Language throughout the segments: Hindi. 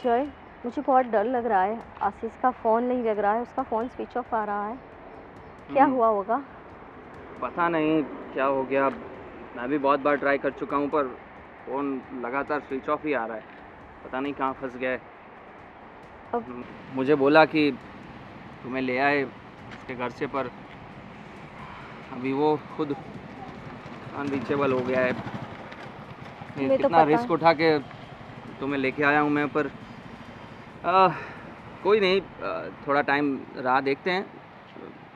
जय, मुझे बहुत डर लग रहा है। आशीष का फ़ोन नहीं लग रहा है, उसका फ़ोन स्विच ऑफ आ रहा है। क्या हुआ होगा? पता नहीं क्या हो गया। मैं भी बहुत बार ट्राई कर चुका हूँ पर फ़ोन लगातार स्विच ऑफ ही आ रहा है। पता नहीं कहाँ फंस गया है। अब मुझे बोला कि तुम्हें ले आए उसके घर से, पर अभी वो खुद अनरीचेबल हो गया है। तुम्हें तो कितना पता रिस्क है। उठा के तुम्हें लेके आया हूँ मैं, पर आ, कोई नहीं, थोड़ा टाइम राह देखते हैं।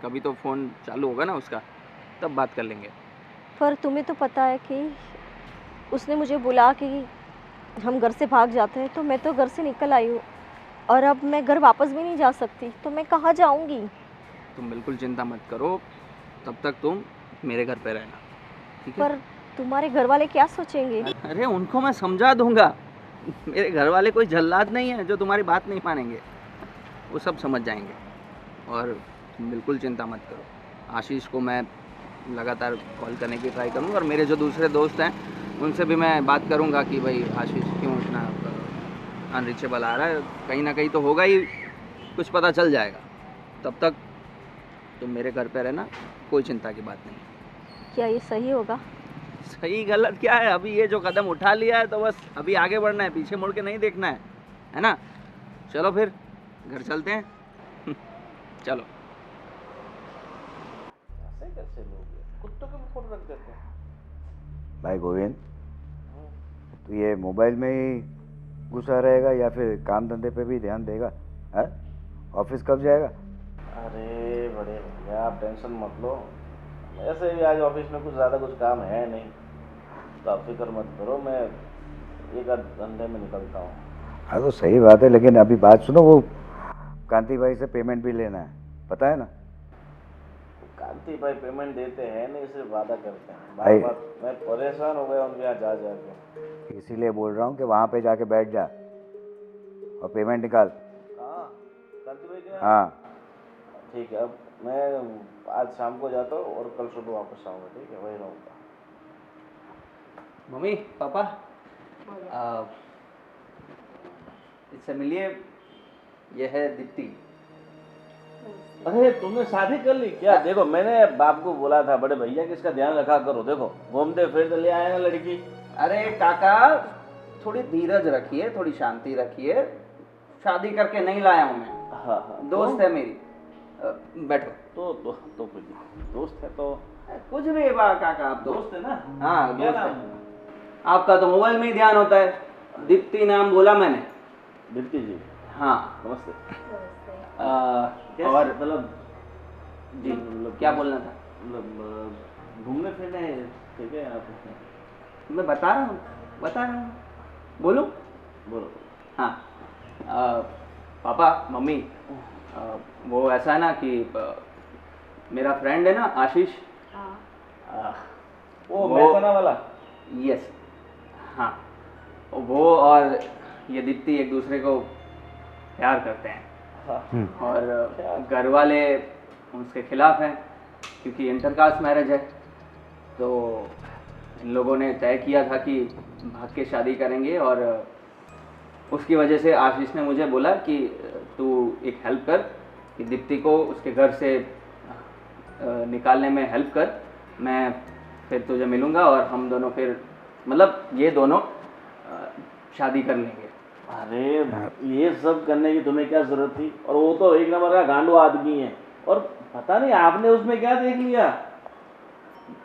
कभी तो फ़ोन चालू होगा ना उसका, तब बात कर लेंगे। पर तुम्हें तो पता है कि उसने मुझे बोला कि हम घर से भाग जाते हैं, तो मैं तो घर से निकल आई हूँ और अब मैं घर वापस भी नहीं जा सकती, तो मैं कहाँ जाऊँगी? तुम बिल्कुल चिंता मत करो, तब तक तुम मेरे घर पे रहना, ठीक है? पर तुम्हारे घर वाले क्या सोचेंगे? अरे उनको मैं समझा दूंगा। मेरे घर वाले कोई जल्लाद नहीं है जो तुम्हारी बात नहीं मानेंगे। वो सब समझ जाएंगे। और तुम बिल्कुल चिंता मत करो। आशीष को मैं लगातार कॉल करने की ट्राई करूँगा, और मेरे जो दूसरे दोस्त हैं उनसे भी मैं बात करूँगा कि भाई आशीष क्यों इतना अनरीचेबल आ रहा है। कहीं ना कहीं तो होगा ही, कुछ पता चल जाएगा। तब तक तुम मेरे घर पे रहना, कोई चिंता की बात नहीं। क्या ये सही होगा? सही गलत क्या है? अभी ये जो कदम उठा लिया है तो बस अभी आगे बढ़ना है, पीछे मुड़ के नहीं देखना है ना? चलो फिर घर चलते हैं। चलो। ऐसे कैसे लोग हैं? कुत्तों के भी फोन रख देते हैं। भाई गोविंद, तो ये मोबाइल में ही घुसा रहेगा या फिर काम धंधे पे भी ध्यान देगा? है? ऑफिस कब जाएगा? अरे बड़े भैया, आप टेंशन मत लो। वैसे भी आज ऑफिस में कुछ ज़्यादा कुछ काम है नहीं, तो आप फिक्र मत करो। मैं एक आध घंटे में निकलता हूँ। हाँ तो सही बात है, लेकिन अभी बात सुनो, वो कांति भाई से पेमेंट भी लेना है, पता है ना? कांति भाई पेमेंट देते हैं नहीं, सिर्फ वादा करते हैं बार भाई बार। मैं परेशान हो गया उनके यहाँ जा के। इसीलिए बोल रहा हूँ कि वहाँ पे जाके बैठ जा और पेमेंट निकाल। हाँ, कांति भाई क्या? हाँ ठीक है, अब मैं आज शाम को जाता हूँ और कल सुबह वापस आऊँगा। ठीक है, वही रहूँगा। मम्मी पापा, इससे मिलिए, यह है दीप्ति। अरे तुमने शादी कर ली क्या? देखो मैंने बाप को बोला था बड़े भैया कि इसका ध्यान रखा करो। देखो घूमते फिरते ले आए ना लड़की। अरे काका, थोड़ी धीरज रखिए, थोड़ी शांति रखिए। शादी करके नहीं लाया हूँ मैं। हाँ हाँ, दोस्त है मेरी। बैठो। तो कुछ दोस्त है तो कुछ भी बा काका, आप दोस्त है ना? हाँ क्या दोस्त नाम है। है? आपका तो मोबाइल में ही ध्यान होता है। दीप्ति नाम बोला मैंने। दीप्ति जी, हाँ। नमस्ते। और मतलब जी, मतलब क्या बोलना था? मतलब घूमने फिरने ठीक है आप? मैं बता रहा हूँ, बोलूँ? बोलो। हाँ। पापा मम्मी, वो ऐसा है ना कि मेरा फ्रेंड है ना आशीष। वो महसाना वाला? यस, हाँ। वो और ये दीप्ति एक दूसरे को प्यार करते हैं। हाँ। और घर वाले उसके खिलाफ हैं, क्योंकि इंटरकास्ट मैरिज है। तो इन लोगों ने तय किया था कि भाग के शादी करेंगे, और उसकी वजह से आशीष ने मुझे बोला कि तू एक हेल्प कर, कि दीप्ति को उसके घर से निकालने में हेल्प कर। मैं फिर तुझे मिलूँगा और हम दोनों फिर, मतलब ये दोनों शादी कर लेंगे। अरे ये सब करने की तुम्हें क्या जरूरत थी? और वो तो एक नंबर का गांडू आदमी है, और पता नहीं आपने उसमें क्या देख लिया।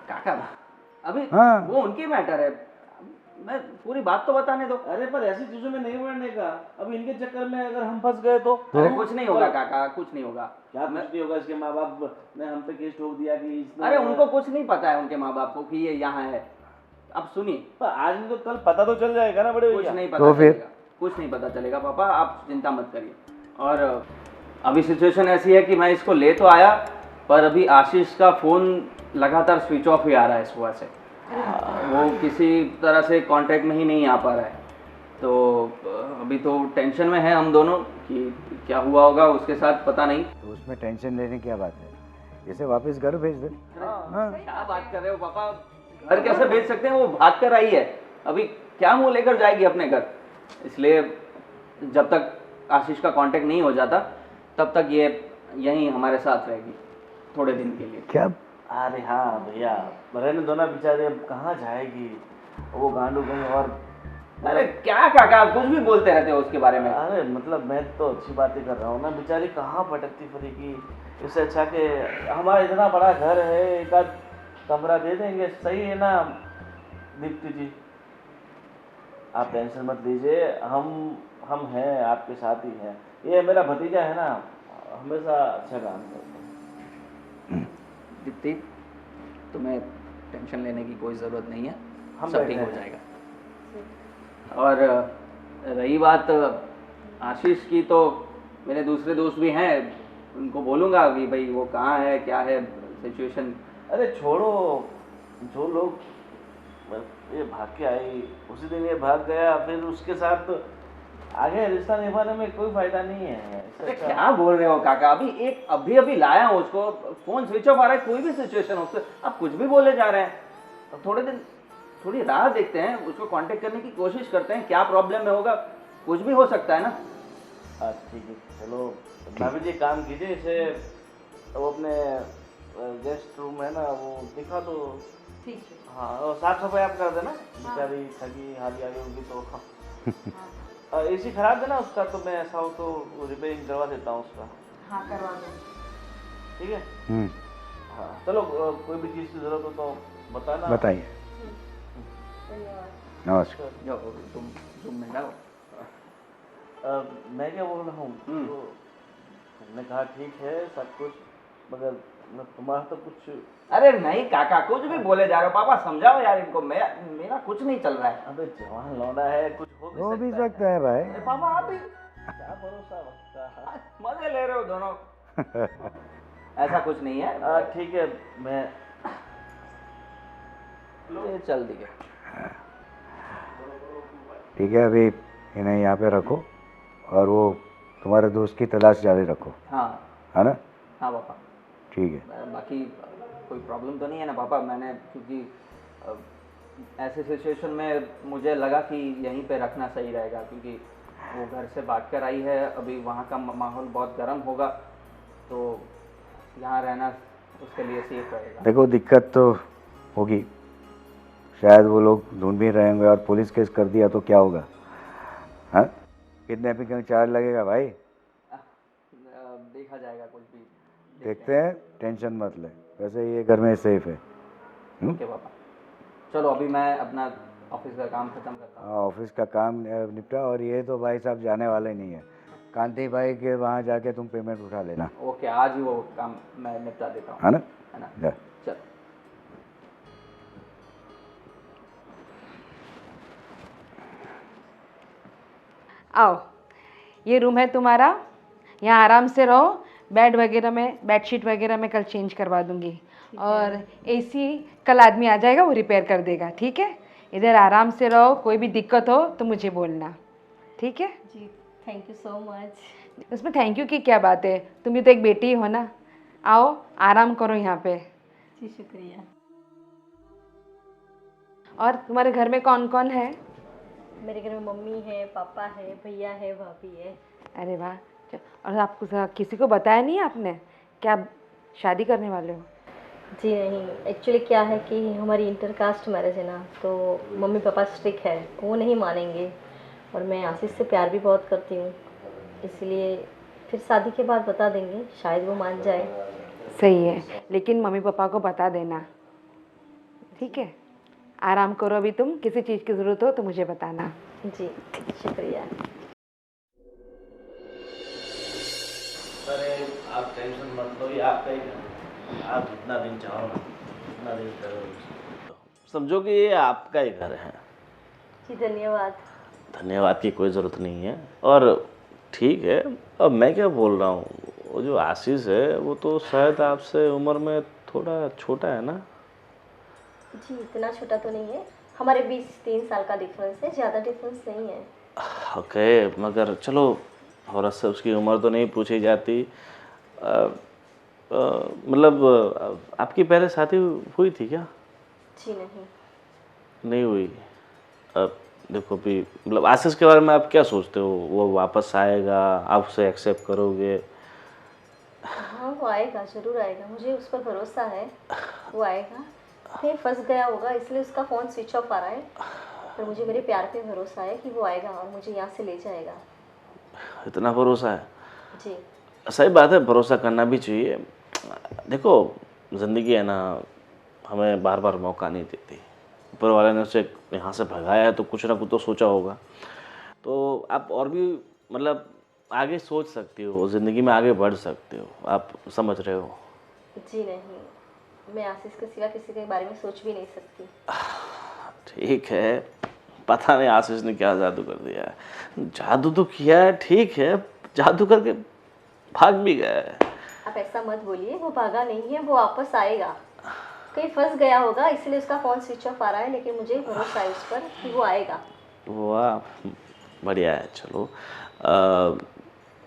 काका अभी हाँ। वो उनकी मैटर है, मैं पूरी बात तो बताने दो। अरे पर ऐसी चीजों में नहीं बढ़ने का। अब इनके चक्कर में अगर हम फंस गए तो अरे कुछ नहीं होगा काका, कुछ नहीं होगा। क्या कुछ नहीं होगा? इसके माँ बाप ने हम पे केस ठोक दिया कि इसने। अरे उनको कुछ नहीं पता है, उनके माँ बाप को, कि ये यहाँ है। अब सुनिए, पर आज नहीं तो कल पता तो चल जाएगा ना बड़े कुछ भैया। नहीं पता तो फिर? चलेगा, कुछ नहीं पता चलेगा पापा, आप चिंता मत करिए। और अभी सिचुएशन ऐसी है कि मैं इसको ले तो आया, पर अभी आशीष का फ़ोन लगातार स्विच ऑफ ही आ रहा है सुबह से। वो किसी तरह से कांटेक्ट में ही नहीं आ पा रहा है। तो अभी तो टेंशन में है हम दोनों कि क्या हुआ होगा उसके साथ, पता नहीं। तो उसमें टेंशन लेने की क्या बात है? इसे वापस घर भेज दे। हाँ। क्या बात कर रहे हो पापा? घर कैसे भेज सकते हैं? वो भाग कर आई है, अभी क्या मुंह लेकर जाएगी अपने घर? इसलिए जब तक आशीष का कांटेक्ट नहीं हो जाता तब तक ये यहीं हमारे साथ रहेगी थोड़े दिन के लिए। क्या? अरे हाँ भैया, रहने दो ना बेचारे, अब कहाँ जाएगी वो गांडू कहीं और। अरे क्या काका कुछ भी बोलते रहते हो उसके बारे में। अरे मतलब मैं तो अच्छी बातें कर रहा हूँ ना, बेचारी कहाँ भटकती फिरेगी। इससे अच्छा कि हमारा इतना बड़ा घर है, एक आध कमरा दे देंगे, सही है ना दीप्ति जी? आप टेंशन मत लीजिए, हम हैं, आपके साथ ही हैं। ये मेरा भतीजा है ना, हमेशा अच्छा काम करता है। दीप्ति तुम्हें टेंशन लेने की कोई ज़रूरत नहीं है, हम सब ठीक बैठे हो हैं। जाएगा। और रही बात आशीष की, तो मेरे दूसरे दोस्त भी हैं, उनको बोलूँगा कि भाई वो कहाँ है, क्या है सिचुएशन। अरे छोड़ो, जो लोग ये भाग के आई उसी दिन ये भाग गया, फिर उसके साथ तो आगे रिश्ता निभाने में कोई फायदा नहीं है। अरे क्या बोल रहे हो काका, अभी लाया हूँ उसको, फोन स्विच ऑफ आ रहा है, कोई भी सिचुएशन हो उससे आप कुछ भी बोले जा रहे हैं। तो थोड़े दिन थोड़ी राह देखते हैं, उसको कांटेक्ट करने की कोशिश करते हैं, क्या प्रॉब्लम में होगा, कुछ भी हो सकता है ना। ठीक है, चलो भाभी जी काम कीजिए, इसे वो अपने गेस्ट रूम है ना वो दिखा दो। ठीक है। हाँ, और साफ सफाई आप कर देना, बेचारी थकी हारी आई होगी तो। एसी खराब है ना उसका, तो मैं ऐसा हो तो रिपेयरिंग करवा देता हूँ उसका। हाँ करवा दो। ठीक है। हाँ चलो, कोई भी चीज़ की जरूरत हो तो बताना। बताइए। नमस्कार। जो तुम में जाओ। मैं क्या बोल रहा हूँ, तो तुमने कहा ठीक है सब कुछ, मगर तुम्हारा तो कुछ। अरे नहीं काका, कुछ भी बोले जा रहे हो, पापा समझाओ यार इनको, मेरा कुछ नहीं चल रहा है। अबे जवान लौंडा है, कुछ हो भी सकता है भाई। अरे पापा आप भी क्या भरोसा वक्त का। मजे ले रहे हो दोनों। ऐसा कुछ नहीं है। ठीक है, मैं ये चल दिए। ठीक है, अभी इन्हें यहाँ पे रखो और वो तुम्हारे दोस्त की तलाश जारी रखो। हाँ है ना? हाँ पापा। ठीक है। बाकी कोई प्रॉब्लम तो नहीं है ना पापा? मैंने क्योंकि ऐसे सिचुएशन में मुझे लगा कि यहीं पे रखना सही रहेगा, क्योंकि वो घर से भाग कर आई है, अभी वहाँ का माहौल बहुत गर्म होगा, तो यहाँ रहना उसके लिए सेफ रहेगा। देखो दिक्कत तो होगी, शायद वो लोग ढूंढ भी रहे होंगे और पुलिस केस कर दिया तो क्या होगा? हाँ, किडनैपिंग का चार्ज लगेगा भाई। देखा जाएगा, कुछ भी देखते हैं, टेंशन मत ले, वैसे ये घर में सेफ है। ओके पापा, चलो अभी मैं अपना ऑफिस का काम खत्म करता हूँ। हाँ, ऑफिस का काम निपटा। और ये तो भाई साहब जाने वाले नहीं है, कांति भाई के वहाँ जाके तुम पेमेंट उठा लेना। ओके, आज ही वो काम मैं निपटा देता हूँ, है ना? है ना? जा। चल। आओ, ये रूम है तुम्हारा, यहाँ आराम से रहो। बेड वगैरह में, बेडशीट वगैरह मैं कल चेंज करवा दूंगी, और एसी कल आदमी आ जाएगा वो रिपेयर कर देगा। ठीक है, इधर आराम से रहो, कोई भी दिक्कत हो तो मुझे बोलना। ठीक है जी, थैंक यू सो मच। उसमें थैंक यू की क्या बात है, तुम भी तो एक बेटी हो ना। आओ आराम करो यहाँ पे। जी शुक्रिया। और तुम्हारे घर में कौन कौन है? मेरे घर में मम्मी है, पापा है, भैया है, भाभी है। अरे वाह। और आपको किसी को बताया नहीं आपने क्या आप शादी करने वाले हो? जी नहीं, एक्चुअली क्या है कि हमारी इंटरकास्ट मैरिज है ना, तो मम्मी पापा स्ट्रिक्ट है, वो नहीं मानेंगे। और मैं आशीष से प्यार भी बहुत करती हूँ, इसलिए फिर शादी के बाद बता देंगे, शायद वो मान जाए। सही है, लेकिन मम्मी पापा को बता देना। ठीक है, आराम करो अभी, तुम किसी चीज़ की ज़रूरत हो तो मुझे बताना। जी शुक्रिया। अरे आप टेंशन मत लो, ये आपका ही घर है, आप जितना दिन चाहो ना उतना दिन करो, समझो कि ये आपका ही घर है। जी धन्यवाद। धन्यवाद की कोई ज़रूरत नहीं है। और ठीक है, अब मैं क्या बोल रहा हूँ, वो जो आशीष है वो तो शायद आपसे उम्र में थोड़ा छोटा है ना? जी इतना छोटा तो नहीं है, हमारे बीच 3 साल का डिफरेंस है, ज़्यादा डिफरेंस नहीं है। ओके, मगर चलो औरत से उसकी उम्र तो नहीं पूछी जाती। मतलब आपकी पहले शादी हुई थी क्या? जी नहीं। नहीं हुई। देखो अभी मतलब आशीष के बारे में आप क्या सोचते हो? वो वापस आएगा, आप उसे एक्सेप्ट करोगे? हाँ वो आएगा, ज़रूर आएगा, मुझे उस पर भरोसा है। वो आएगा, कहीं फंस गया होगा इसलिए उसका फ़ोन स्विच ऑफ आ रहा है, पर मुझे मेरे प्यार पे भरोसा है कि वो आएगा और मुझे यहाँ से ले जाएगा। इतना भरोसा है? जी। सही बात है, भरोसा करना भी चाहिए। देखो ज़िंदगी है ना, हमें बार बार मौका नहीं देती। ऊपर वाले ने उसे यहाँ से भगाया है तो कुछ ना कुछ तो सोचा होगा। तो आप और भी मतलब आगे सोच सकती हो, ज़िंदगी में आगे बढ़ सकते हो, आप समझ रहे हो? जी नहीं, मैं आशीष के सिवा किसी के बारे में सोच भी नहीं सकती। ठीक है, पता नहीं आशीष ने क्या जादू कर दिया है। जादू तो किया है, ठीक है, जादू करके भाग भी गया है। आप ऐसा मत बोलिए, वो भागा नहीं है, वो वापस आएगा। कहीं फंस गया होगा इसलिए उसका फ़ोन स्विच ऑफ आ रहा है, लेकिन मुझे भरोसा है उस पर कि वो आएगा। वाह, बढ़िया है। चलो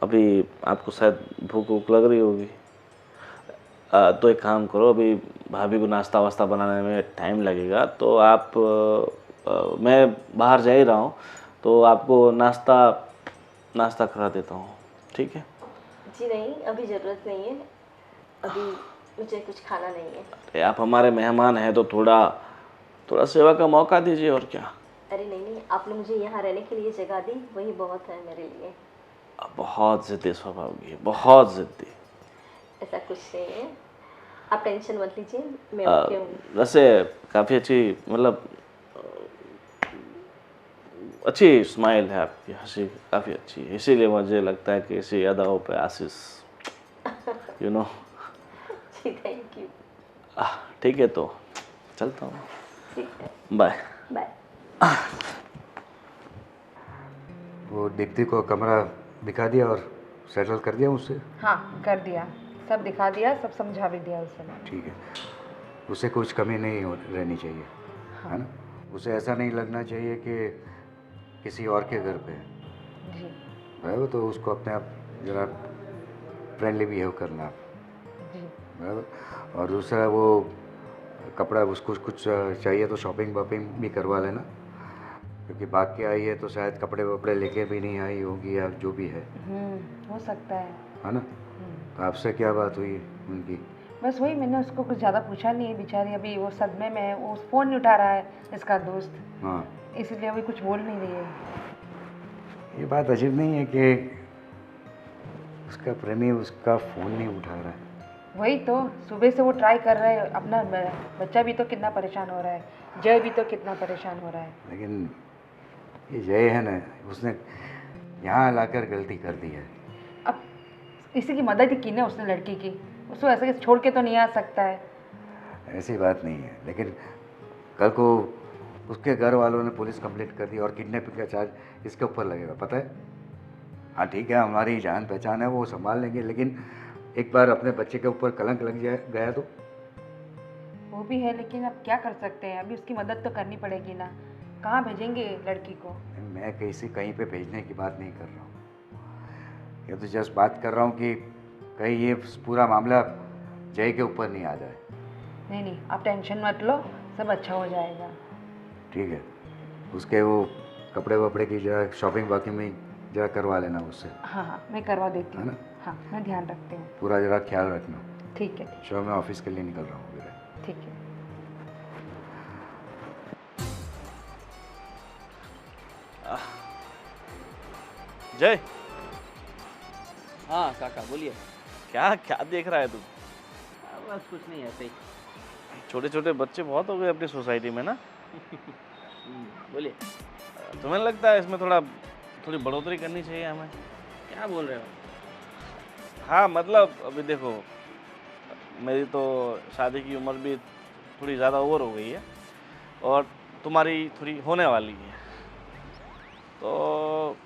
अभी आपको शायद भूख वूख लग रही होगी, तो एक काम करो, अभी भाभी को नाश्ता वास्ता बनाने में टाइम लगेगा, तो आप मैं बाहर जा ही रहा हूँ, तो आपको नाश्ता करा देता हूँ, ठीक है? जी नहीं, अभी ज़रूरत नहीं है, अभी मुझे कुछ खाना नहीं है। अरे आप हमारे मेहमान हैं तो थोड़ा सेवा का मौका दीजिए, और क्या। अरे नहीं नहीं, आपने मुझे यहाँ रहने के लिए जगह दी, वही बहुत है मेरे लिए। बहुत ज़िद्दी स्वभाव की, बहुत ज़िद्दी। ऐसा कुछ नहीं है, आप टेंशन मत लीजिए, मैं ओके हूँ। वैसे काफ़ी अच्छी मतलब अच्छी स्माइल है आपकी, हंसी काफ़ी अच्छी है, इसीलिए मुझे लगता है कि इसी अदाओं पे आशीष यू नो। जी थैंक यू। ठीक है, तो चलता हूँ, ठीक है, बाय। बाय। वो दीप्ति को कमरा दिखा दिया और सेटल कर दिया उससे? हाँ कर दिया, सब दिखा दिया, सब समझा भी दिया उसे। ठीक है, उसे कुछ कमी नहीं रहनी चाहिए, है ना? उसे ऐसा नहीं लगना चाहिए कि किसी और के घर पे है। जी बराबर, तो उसको अपने आप जरा फ्रेंडली बिहेव करना आप, जी। बराबर। और दूसरा वो कपड़ा उसको कुछ चाहिए तो शॉपिंग वॉपिंग भी करवा लेना, क्योंकि भाग के आई है तो शायद कपड़े वपड़े लेके भी नहीं आई होगी या जो भी हो सकता है ना? तो आपसे क्या बात हुई उनकी? बस वही, मैंने उसको कुछ ज़्यादा पूछा नहीं है, बेचारी अभी वो सदमे में है, वो फ़ोन नहीं उठा रहा है इसका दोस्त, हाँ, इसलिए अभी कुछ बोल नहीं रही है। ये बात अजीब नहीं है कि उसका प्रेमी उसका फ़ोन नहीं उठा रहा है? वही तो, सुबह से वो ट्राई कर रहा है, अपना बच्चा भी तो कितना परेशान हो रहा है, जय भी तो कितना परेशान हो रहा है। लेकिन ये जय है ना, उसने यहाँ लाकर गलती कर दी है। अब इसी की मदद ही की ना उसने लड़की की, उसको ऐसे छोड़ के तो नहीं आ सकता है। ऐसी बात नहीं है, लेकिन कल को उसके घर वालों ने पुलिस कंप्लेंट कर दी और किडनैपिंग का चार्ज इसके ऊपर लगेगा, पता है? हाँ ठीक है, हमारी जान पहचान है, वो संभाल लेंगे, लेकिन एक बार अपने बच्चे के ऊपर कलंक लग गया तो? वो भी है, लेकिन अब क्या कर सकते हैं, अभी उसकी मदद तो करनी पड़ेगी ना, कहाँ भेजेंगे लड़की को? मैं कहीं पे भेजने की बात नहीं कर रहा हूँ, ये तो जस्ट बात कर रहा हूँ कि कहीं ये पूरा मामला जय के ऊपर नहीं आ जाए। नहीं नहीं, आप टेंशन मत लो, सब अच्छा हो जाएगा। ठीक है, उसके वो कपड़े वपड़े की जरा शॉपिंग वॉकिंग में जरा करवा लेना उससे। हाँ हाँ, मैं करवा देती है हूँ। ना? हाँ, मैं ध्यान रखती हूँ। पूरा जरा ख्याल रखना। ठीक है चलो मैं ऑफिस के लिए निकल रहा हूँ मेरा। ठीक है। जय, हाँ काका बोलिए। क्या क्या देख रहा है तू? बस कुछ नहीं, ऐसे ही। छोटे छोटे बच्चे बहुत हो गए अपनी सोसाइटी में ना। बोलिए। तुम्हें लगता है इसमें थोड़ी बढ़ोतरी करनी चाहिए हमें? क्या बोल रहे हो? हाँ मतलब अभी देखो, मेरी तो शादी की उम्र भी थोड़ी ज़्यादा ओवर हो गई है और तुम्हारी थोड़ी होने वाली है, तो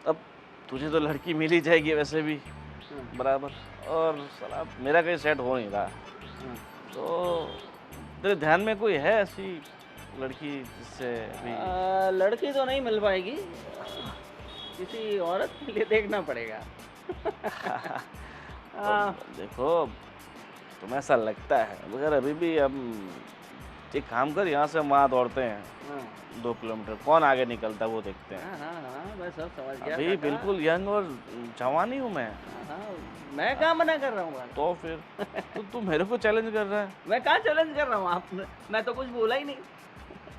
अब तुझे तो लड़की मिल ही जाएगी वैसे भी बराबर, और साला मेरा कहीं सेट हो नहीं रहा, तो तेरे ध्यान में कोई है ऐसी लड़की जिससे भी? लड़की तो नहीं मिल पाएगी, किसी औरत के लिए देखना पड़ेगा। देखो तुम्हें ऐसा लगता है, मगर अभी भी हम एक काम कर, यहाँ से वहाँ दौड़ते हैं हाँ 2 किलोमीटर, कौन आगे निकलता है वो देखते हैं। हाँ हाँ हाँ, मैं सब समझ गया अभी काका। बिल्कुल यंग और जवान ही हूँ मैं। हाँ, मैं कहाँ मना कर रहा हूँ काका? तो फिर तू मेरे को चैलेंज कर रहा है। मैं कहाँ चैलेंज कर रहा हूँ आपने? मैं तो कुछ बोला ही नहीं।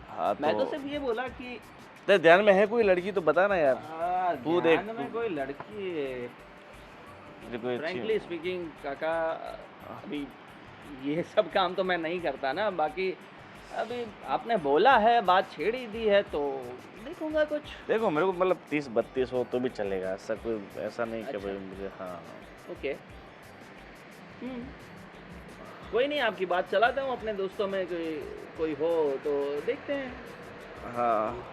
हाँ मैं तो सिर्फ ये बोला कि तेरे ध्यान में है कोई लड़की तो बता ना यार। तू देख, ध्यान में कोई लड़की, मुझे कोई अच्छी फ्रैंकली स्पीकिंग काका, अभी ये सब काम तो मैं नहीं करता ना। बाकी अभी आपने बोला है, बात छेड़ ही दी है, तो देखूंगा कुछ। देखो मेरे को मतलब 30-32 हो तो भी चलेगा, ऐसा कोई ऐसा नहीं कि अच्छा। भाई मुझे। हाँ ओके, कोई नहीं, आपकी बात चलाता हूँ अपने दोस्तों में, कोई हो तो देखते हैं। हाँ।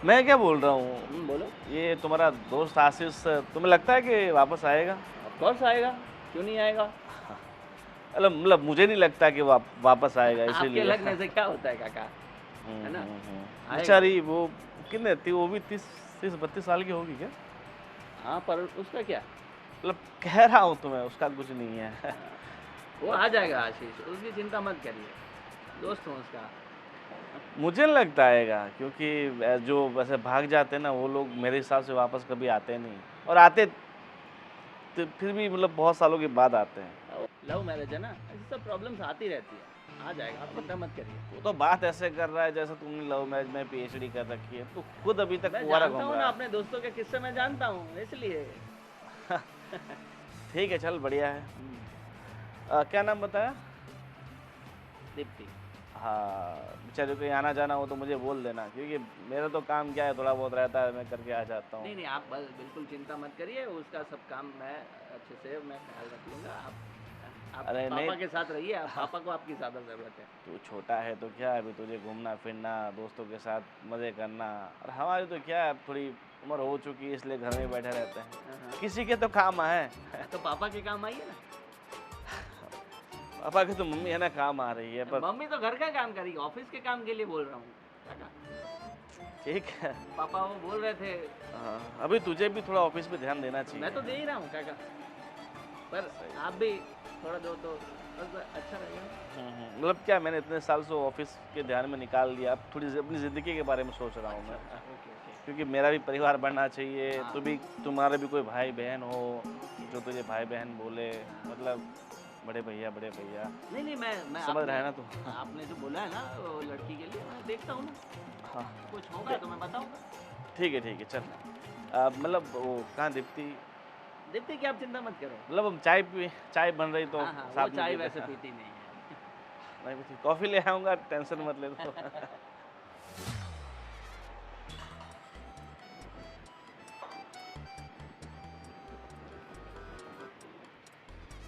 मैं क्या बोल रहा हूँ, बोलो। ये तुम्हारा दोस्त आशीष तुम्हें लगता है कि वापस आएगा? ऑफ कोर्स आएगा, क्यों नहीं आएगा? मतलब मुझे नहीं लगता कि वापस आएगा, आपके इसीलिए। लगने से क्या होता है काका, है ना? आएगा। बेचारी वो कितने थी, वो भी 30-32 साल की होगी क्या? हाँ, पर उसका क्या, मतलब कह रहा हूँ तुम्हें, उसका कुछ नहीं है। वो आ जाएगा आशीष, उसकी चिंता मत करिए, दोस्त हूँ उसका। मुझे नहीं लगता आएगा, क्योंकि जो वैसे भाग जाते हैं ना वो लोग मेरे हिसाब से वापस कभी आते नहीं, और आते तो फिर भी मतलब बहुत सालों के बाद आते हैं। लव मैरिज है ना, ऐसी सब प्रॉब्लम्स आती रहती है, आ जाएगा, आप चिंता मत करिए। वो तो बात ऐसे कर रहा है जैसे तुमने लव मैरिज में PhD कर रखी है, तो खुद अभी तक मैं कुंवारा जानता घूम हूँ ना, रहा है। अपने दोस्तों के किस्से मैं जानता हूँ, इसलिए। ठीक है, चल बढ़िया है। क्या नाम बताया? दीप्ति। हाँ, बेचारे को आना जाना हो तो मुझे बोल देना, क्योंकि मेरा तो काम क्या है, थोड़ा बहुत रहता है, मैं करके आ जाता हूँ। नहीं नहीं, आप बस बिल्कुल चिंता मत करिए, उसका सब काम मैं अच्छे से मैं ख्याल रख लूँगा। आप अरे पापा नहीं। के साथ रहिए, आप पापा को आपकी ज़्यादा ज़रूरत है। तू छोटा है तो क्या है, अभी तुझे घूमना फिरना, दोस्तों के साथ मज़े करना, और हमारी तो क्या है, अब थोड़ी उम्र हो चुकी है, इसलिए घर में बैठे रहते हैं। हाँ, किसी के तो काम है। तो पापा के काम आइए ना। पापा की तो मम्मी है ना, काम आ रही है, पर मम्मी तो घर का काम करेगी, ऑफिस के काम के लिए बोल रहा हूँ काका। ठीक है। पापा वो बोल रहे थे। हाँ, अभी तुझे भी थोड़ा ऑफिस पे ध्यान देना चाहिए। मैं तो दे ही रहा हूँ काका, पर आप भी थोड़ा दो तो बस अच्छा रहेगा। मतलब क्या, मैंने इतने साल से ऑफिस के ध्यान में निकाल दिया, अब थोड़ी अपनी ज़िंदगी के बारे में सोच रहा हूँ मैं। Okay okay. क्योंकि मेरा भी परिवार बनना चाहिए, हाँ। तुम्हारे भी कोई भाई बहन हो जो तुझे भाई बहन बोले, मतलब बड़े भैया। नहीं नहीं, मैं समझ रहा है ना तू? आपने जो बोला है ना वो लड़की के लिए, मैं देखता हूँ ना, हाँ कुछ होगा तो मैं बताऊँगा। ठीक है चल। मतलब वो कहाँ दीप्ति? दीप्ति की आप चिंता मत करो। मतलब हम चाय बन रही तो हाँ हाँ, साथ वो में चाय पीते। वैसे पीती नहीं है। नहीं पीती, कॉफ़ी ले आऊँगा, टेंशन मत ले तो।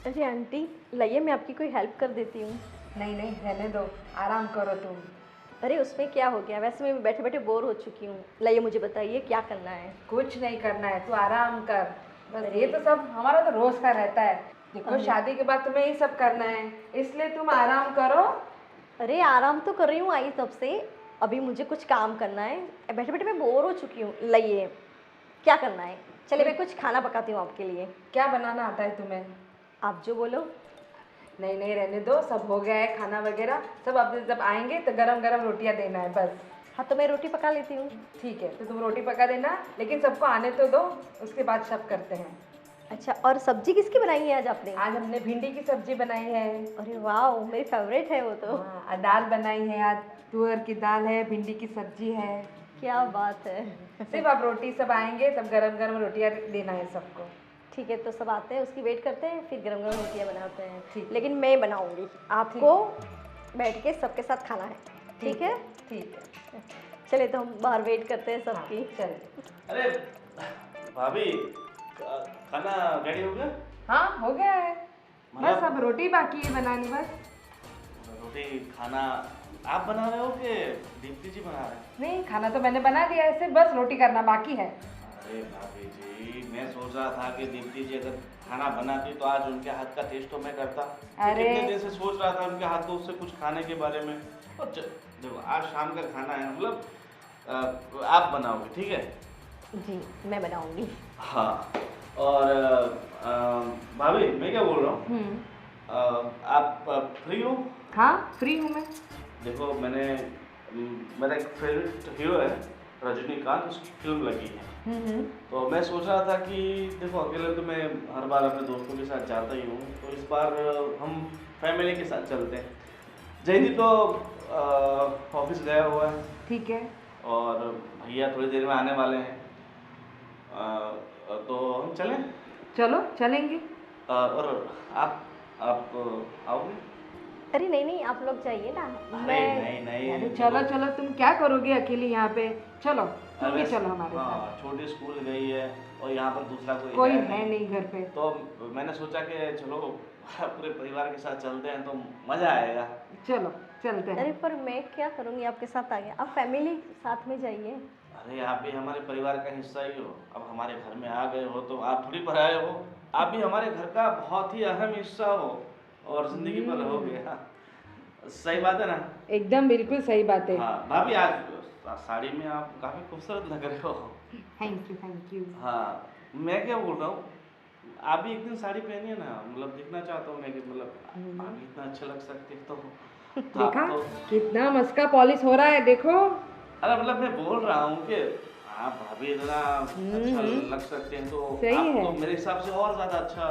अरे आंटी, लाइए मैं आपकी कोई हेल्प कर देती हूँ। नहीं नहीं, रहने दो, आराम करो तुम। अरे उसमें क्या हो गया, वैसे मैं बैठे बैठे बोर हो चुकी हूँ। लाइए मुझे बताइए क्या करना है। कुछ नहीं करना है, तू आराम कर बस। ये तो सब हमारा तो रोज का रहता है। देखो शादी के बाद तुम्हें ये सब करना है, इसलिए तुम आराम करो। अरे आराम तो कर रही हूँ आई तब से, अभी मुझे कुछ काम करना है, बैठे बैठे मैं बोर हो चुकी हूँ। लाइए क्या करना है, चलिए मैं कुछ खाना पकाती हूँ आपके लिए। क्या बनाना आता है तुम्हें? आप जो बोलो। नहीं नहीं, रहने दो, सब हो गया है खाना वगैरह सब। अब जब आएंगे तो गरम गरम रोटियां देना है बस। हाँ तो मैं रोटी पका लेती हूँ। ठीक है, तो तुम रोटी पका देना, लेकिन सबको आने तो दो, उसके बाद सब करते हैं। अच्छा, और सब्जी किसकी बनाई है आज आपने? आज हमने भिंडी की सब्जी बनाई है। अरे वाह, मेरी फेवरेट है वो तो। हाँ, और दाल बनाई है आज, तुअर की दाल है, भिंडी की सब्जी है। क्या बात है। सिर्फ आप रोटी, सब आएंगे तब गरम गरम रोटियां देना है सबको। ठीक है, तो सब आते हैं, उसकी वेट करते हैं, फिर गरम गरम रोटियाँ बनाते हैं। ठीक। लेकिन मैं बनाऊंगी, आपको बैठ के सबके साथ खाना है। ठीक है। ठीक है, चले तो हम बाहर वेट करते हैं हाँ, सबकी। चलो। अरे भाभी, खाना रेडी हो गया? हाँ हो गया है, बस मतलब- अब रोटी बाकी है बनानी बस। रोटी खाना आप बना रहे हो कि दीप्ति जी बना रहे हैं? नहीं, खाना तो मैंने बना दिया है, सिर्फ बस रोटी करना बाकी है। अरे भाभी जी, मैं सोच रहा था कि दीप्ति जी अगर खाना बनाती तो आज उनके हाथ का टेस्ट तो मैं करता। अरे। कितने दिन से सोच रहा था उनके हाथों से कुछ खाने के बारे में। और देखो आज शाम का खाना है, मतलब आप बनाओगे, ठीक है? जी मैं बनाऊंगी। हाँ, और भाभी मैं क्या बोल रहा हूँ, आप फ्री हो? हाँ फ्री हूँ मैं। देखो मैंने मेरा एक फेवरेट हीरो है रजनीकांत, उसकी फिल्म लगी है। तो मैं सोच रहा था कि देखो अकेले तो मैं हर बार अपने दोस्तों के साथ जाता ही हूँ, तो इस बार हम फैमिली के साथ चलते हैं। जयदीप तो ऑफिस गया हुआ है ठीक है। और भैया थोड़ी देर में आने वाले हैं। तो हम चलें? चलो चलेंगे। और आप आओगे? अरे नहीं नहीं, आप लोग जाइए ना, अरे मैं नहीं नहीं अरे चलो चलो, तुम क्या करोगे अकेली यहाँ पे? चलो तुम भी अरे चलो हमारे साथ। हाँ, छोटी स्कूल गई है और यहाँ पर दूसरा कोई है है नहीं घर पे। तो मैंने सोचा कि चलो पूरे परिवार के साथ चलते हैं तो मज़ा आएगा। चलो चलते अरे हैं। पर मैं क्या करूँगी आपके साथ आगे, आप फैमिली साथ में जाइए। अरे आप भी हमारे परिवार का हिस्सा ही हो, अब हमारे घर में आ गए हो तो आप थोड़ी पराए हो, आप भी हमारे घर का बहुत ही अहम हिस्सा हो और ज़िंदगी पर रहोगे। हाँ, सही बात है ना? एकदम बिल्कुल सही बात है। हाँ भाभी, आज साड़ी में आप काफ़ी खूबसूरत लग रहे हो। Thank you thank you. हाँ, मैं क्या बोल रहा हूँ, आप भी एक दिन साड़ी पहनिए ना, मतलब देखना चाहता हूँ मैं कि मतलब आप इतना अच्छा लग सकते हो तो देखा आप तो कितना मस्का पॉलिश हो रहा है, देखो। अरे मतलब मैं बोल रहा हूँ कि आप भाभी इतना अच्छा लग सकते हैं तो सही आप है। तो मेरे हिसाब से और ज़्यादा अच्छा।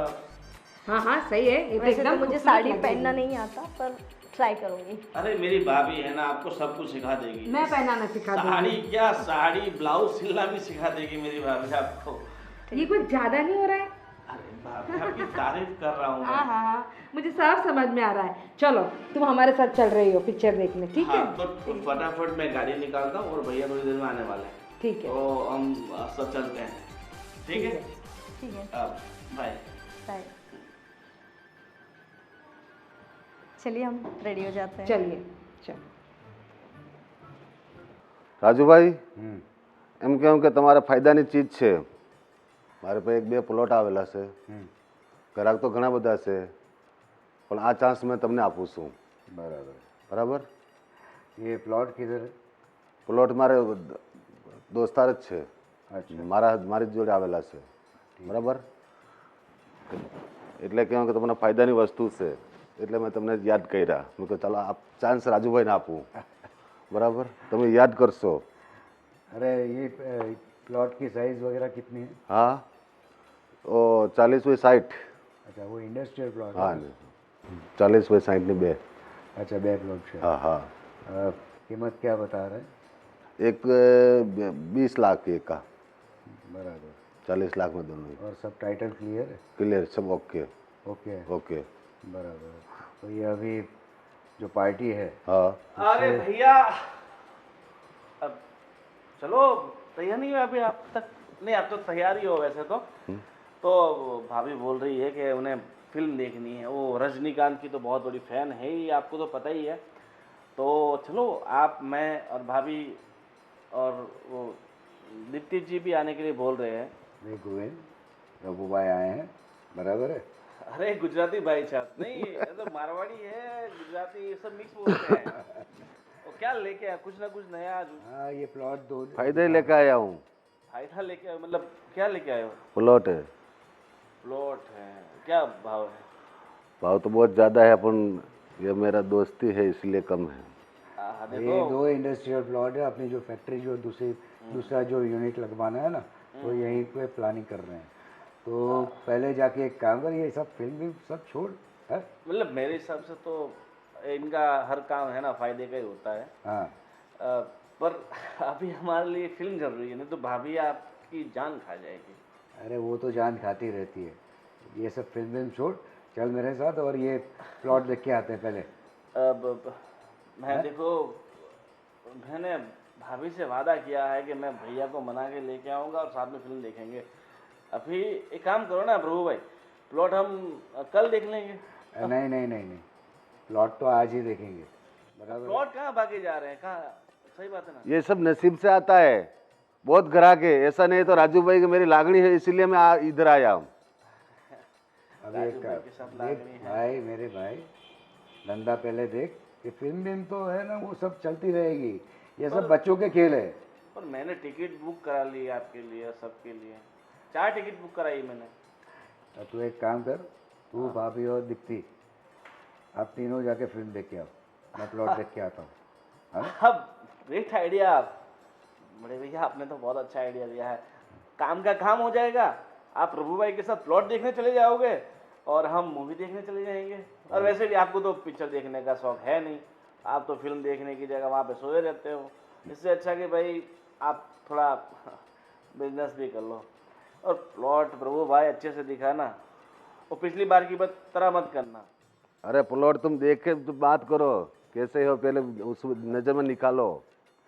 हाँ हाँ सही है, ये तो वैसे तो एकदम मुझे खूबसूरत साड़ी लग पहनना रही है। नहीं आता, पर ट्राई करूँगी। अरे मेरी भाभी है ना, आपको सब कुछ सिखा देगी। मैं पहनाना सिखा साड़ी दूंगी। क्या, साड़ी ब्लाउज सिलना भी सिखा देगी मेरी भाभी आपको। ये कुछ ज्यादा नहीं हो रहा है? अरे भाभी, आपकी तारीफ कर रहा हूँ हाँ मैं। हाँ हाँ, मुझे सब समझ में आ रहा है। चलो तुम हमारे साथ चल रही हो पिक्चर देखने, ठीक है? हाँ तो फटाफट मैं गाड़ी निकालता हूँ और भैया थोड़ी देर में आने वाले हैं। ठीक है। तो हम सब चलते हैं, ठीक है? ठीक है, अब बाय। बाय। चलिए हम रेडी हो जाते हैं। चलिए चलो। રાજુભાઈ એમ કેવું કે તમારે ફાયદાની ચીજ છે. મારે પાસે એક બે પ્લોટ આવેલા છે, ગ્રાહક તો ઘણા બધા છે, પણ આ ચાન્સ મેં તમને આપું છું. बराबर। બરાબર? ये प्लॉट किधर है? પ્લોટ મારે દોસ્તાર જ છે, अच्छा। મારી જ જોડે આવેલા છે. બરાબર? એટલે કહેવું કે તમને ફાયદાની વસ્તુ છે, એટલે મેં તમને યાદ કર્યા. મેં કહ્યું ચાલો આ ચાન્સ રાજુભાઈને આપું. બરાબર? તમે યાદ કરશો. अरे ये प्लॉट की साइज वगैरह कितनी है? हाँ, ओ 40x60. अच्छा, वो इंडस्ट्रियल प्लॉट हाँ, है? 40x60 ની બે. अच्छा, बे प्लॉट है। हाँ हाँ. कीमत क्या बता रहे हैं? एक 20 लाख एक का, बराबर। 40 लाख में दोनों. और सब टाइटल क्लियर है? क्लियर, सब ओके. ओके है? ओके. बराबर। तो ये अभी जो पार्टी है, हाँ. अरे भैया, अब चलो तैयार नहीं हुआ अभी आप तक? नहीं, आप तो तैयार ही हो वैसे तो भाभी बोल रही है कि उन्हें फिल्म देखनी है, वो रजनीकांत की तो बहुत बड़ी फैन है ही, आपको तो पता ही है। तो चलो आप, मैं और भाभी और वो दीप्ति जी भी आने के लिए बोल रहे हैं। देख गोविंद, रघु भाई आए हैं, बराबर है? अरे गुजराती भाई साहब नहीं, ये तो मारवाड़ी है, गुजराती ये सब मिक्स बोलते हैं। वो क्या लेके आया, कुछ ना कुछ नया आज हाँ, ये प्लॉट दो फायदे लेके आया हूँ. फायदा लेके आए, मतलब क्या लेके आए हो? प्लॉट है. प्लॉट है, क्या भाव है? भाव तो बहुत ज़्यादा है, अपन ये मेरा दोस्ती है इसलिए कम है. हाँ, ये देखो दो इंडस्ट्रियल प्लॉट है। अपनी जो फैक्ट्री जो दूसरा जो यूनिट लगवाना है ना, तो यहीं पे प्लानिंग कर रहे हैं। तो पहले जाके एक काम कर, ये सब फिल्म सब छोड़ है। मतलब मेरे हिसाब से तो इनका हर काम है ना फायदे का ही होता है। हाँ, पर अभी हमारे लिए फिल्म जरूरी है, नहीं तो भाभी आपकी जान खा जाएगी। अरे वो तो जान खाती रहती है। ये सब फिल्म छोड़, चल मेरे साथ और ये प्लॉट देख के आते हैं पहले। अब मैं देखो, मैंने भाभी से वादा किया है कि मैं भैया को मना के लेके आऊँगा और साथ में फिल्म देखेंगे। अभी एक काम करो ना प्रभु भाई, प्लॉट हम कल देख लेंगे। नहीं नहीं नहीं नहीं, प्लॉट तो आज ही देखेंगे, बराबर है? प्लॉट कहाँ भागे जा रहे हैं, कहाँ? सही बात है ना? ये सब नसीब से आता है. बहुत ग्राहक है, ऐसा नहीं तो राजू भाई की मेरी लागणी है इसलिए मैं इधर आया हूँ. अभी एक भाई के साथ देख लागनी है। भाई, मेरे भाई, धंधा पहले देख। ये फिल्म तो है ना, वो सब चलती रहेगी। ये सब बच्चों के खेल है। पर मैंने टिकट बुक करा ली आपके लिए, सबके लिए 4 टिकट बुक कराई मैंने। अब तू एक काम कर, तू भाभी और दीप्ति, आप तीनों जाके फिल्म देख के आओ, मैं प्लॉट देख के आता हूँ। अब ग्रेट आइडिया बड़े भैया, आपने तो बहुत अच्छा आइडिया दिया है। काम का काम हो जाएगा, आप प्रभु भाई के साथ प्लॉट देखने चले जाओगे और हम मूवी देखने चले जाएंगे। और वैसे भी आपको तो पिक्चर देखने का शौक है नहीं, आप तो फिल्म देखने की जगह वहाँ पे सोए रहते हो। इससे अच्छा कि भाई आप थोड़ा बिजनेस भी कर लो। और प्लॉट प्रभु भाई अच्छे से दिखाना, और पिछली बार की बात तरह मत करना। अरे प्लॉट तुम देख के तो बात करो, कैसे हो पहले उस नज़र में निकालो।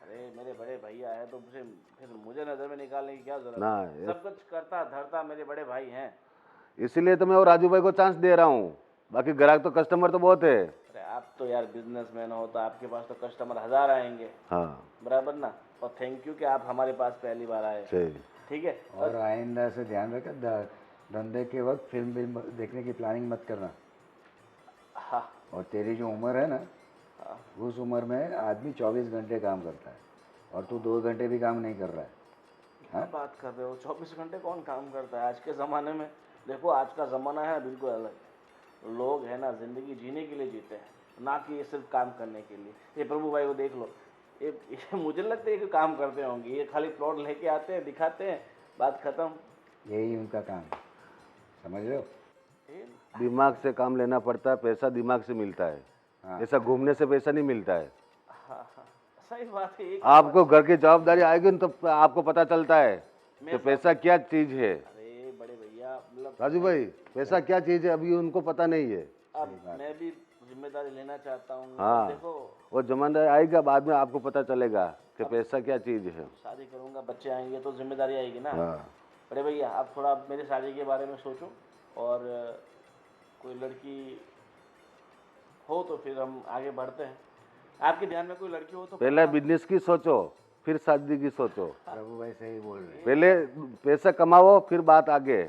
अरे मेरे बड़े भैया है तो फिर मुझे नज़र में निकालने की क्या जरूरत ना, है? सब कुछ करता धरता मेरे बड़े भाई हैं। इसीलिए तो मैं वो राजू भाई को चांस दे रहा हूँ, बाकी ग्राहक तो कस्टमर तो बहुत है। अरे आप तो यार बिजनेसमैन हो, तो आपके पास तो कस्टमर 1000 आएंगे, हाँ बराबर ना। और थैंक यू कि आप हमारे पास पहली बार आए, सही। ठीक है। और आइंदा से ध्यान रखा, धंधे के वक्त फिल्म देखने की प्लानिंग मत करना। हाँ और तेरी जो उम्र है ना, हाँ, उस उम्र में आदमी 24 घंटे काम करता है और तू 2 घंटे भी काम नहीं कर रहा है। क्या बात कर रहे हो? 24 घंटे कौन काम करता है आज के ज़माने में? देखो आज का ज़माना है बिल्कुल अलग। लोग है ना ज़िंदगी जीने के लिए जीते हैं, ना कि ये सिर्फ काम करने के लिए। ये प्रभु भाई को देख लो, ये मुझे लगता है कि काम करते होंगे। ये खाली प्लॉट लेके आते हैं, दिखाते हैं, बात खत्म। यही उनका काम है, समझ रहे हो? ये दिमाग से काम लेना पड़ता है, पैसा दिमाग से मिलता है। हाँ। ऐसा घूमने से पैसा नहीं मिलता है। हाँ हाँ, सही बात है। आपको घर की जवाबदारी आएगी न तो आपको पता चलता है कि पैसा क्या चीज़ है। अरे बड़े भैया, मतलब राजू भाई, पैसा क्या चीज़ है अभी उनको पता नहीं है। अब मैं भी जिम्मेदारी लेना चाहता हूँ। हाँ। देखो वो जमाना आएगा, बाद में आपको पता चलेगा कि पैसा क्या चीज़ है। शादी करूँगा, बच्चे आएंगे तो जिम्मेदारी आएगी ना। हाँ बड़े भैया आप थोड़ा मेरे शादी के बारे में सोचो, और कोई लड़की हो तो फिर हम आगे बढ़ते हैं। आपके ध्यान में कोई लड़की हो तो पहले बिजनेस की सोचो, फिर शादी की सोचो। प्रभु भाई सही बोल रहे हैं। पहले पैसा कमाओ, फिर बात आगे।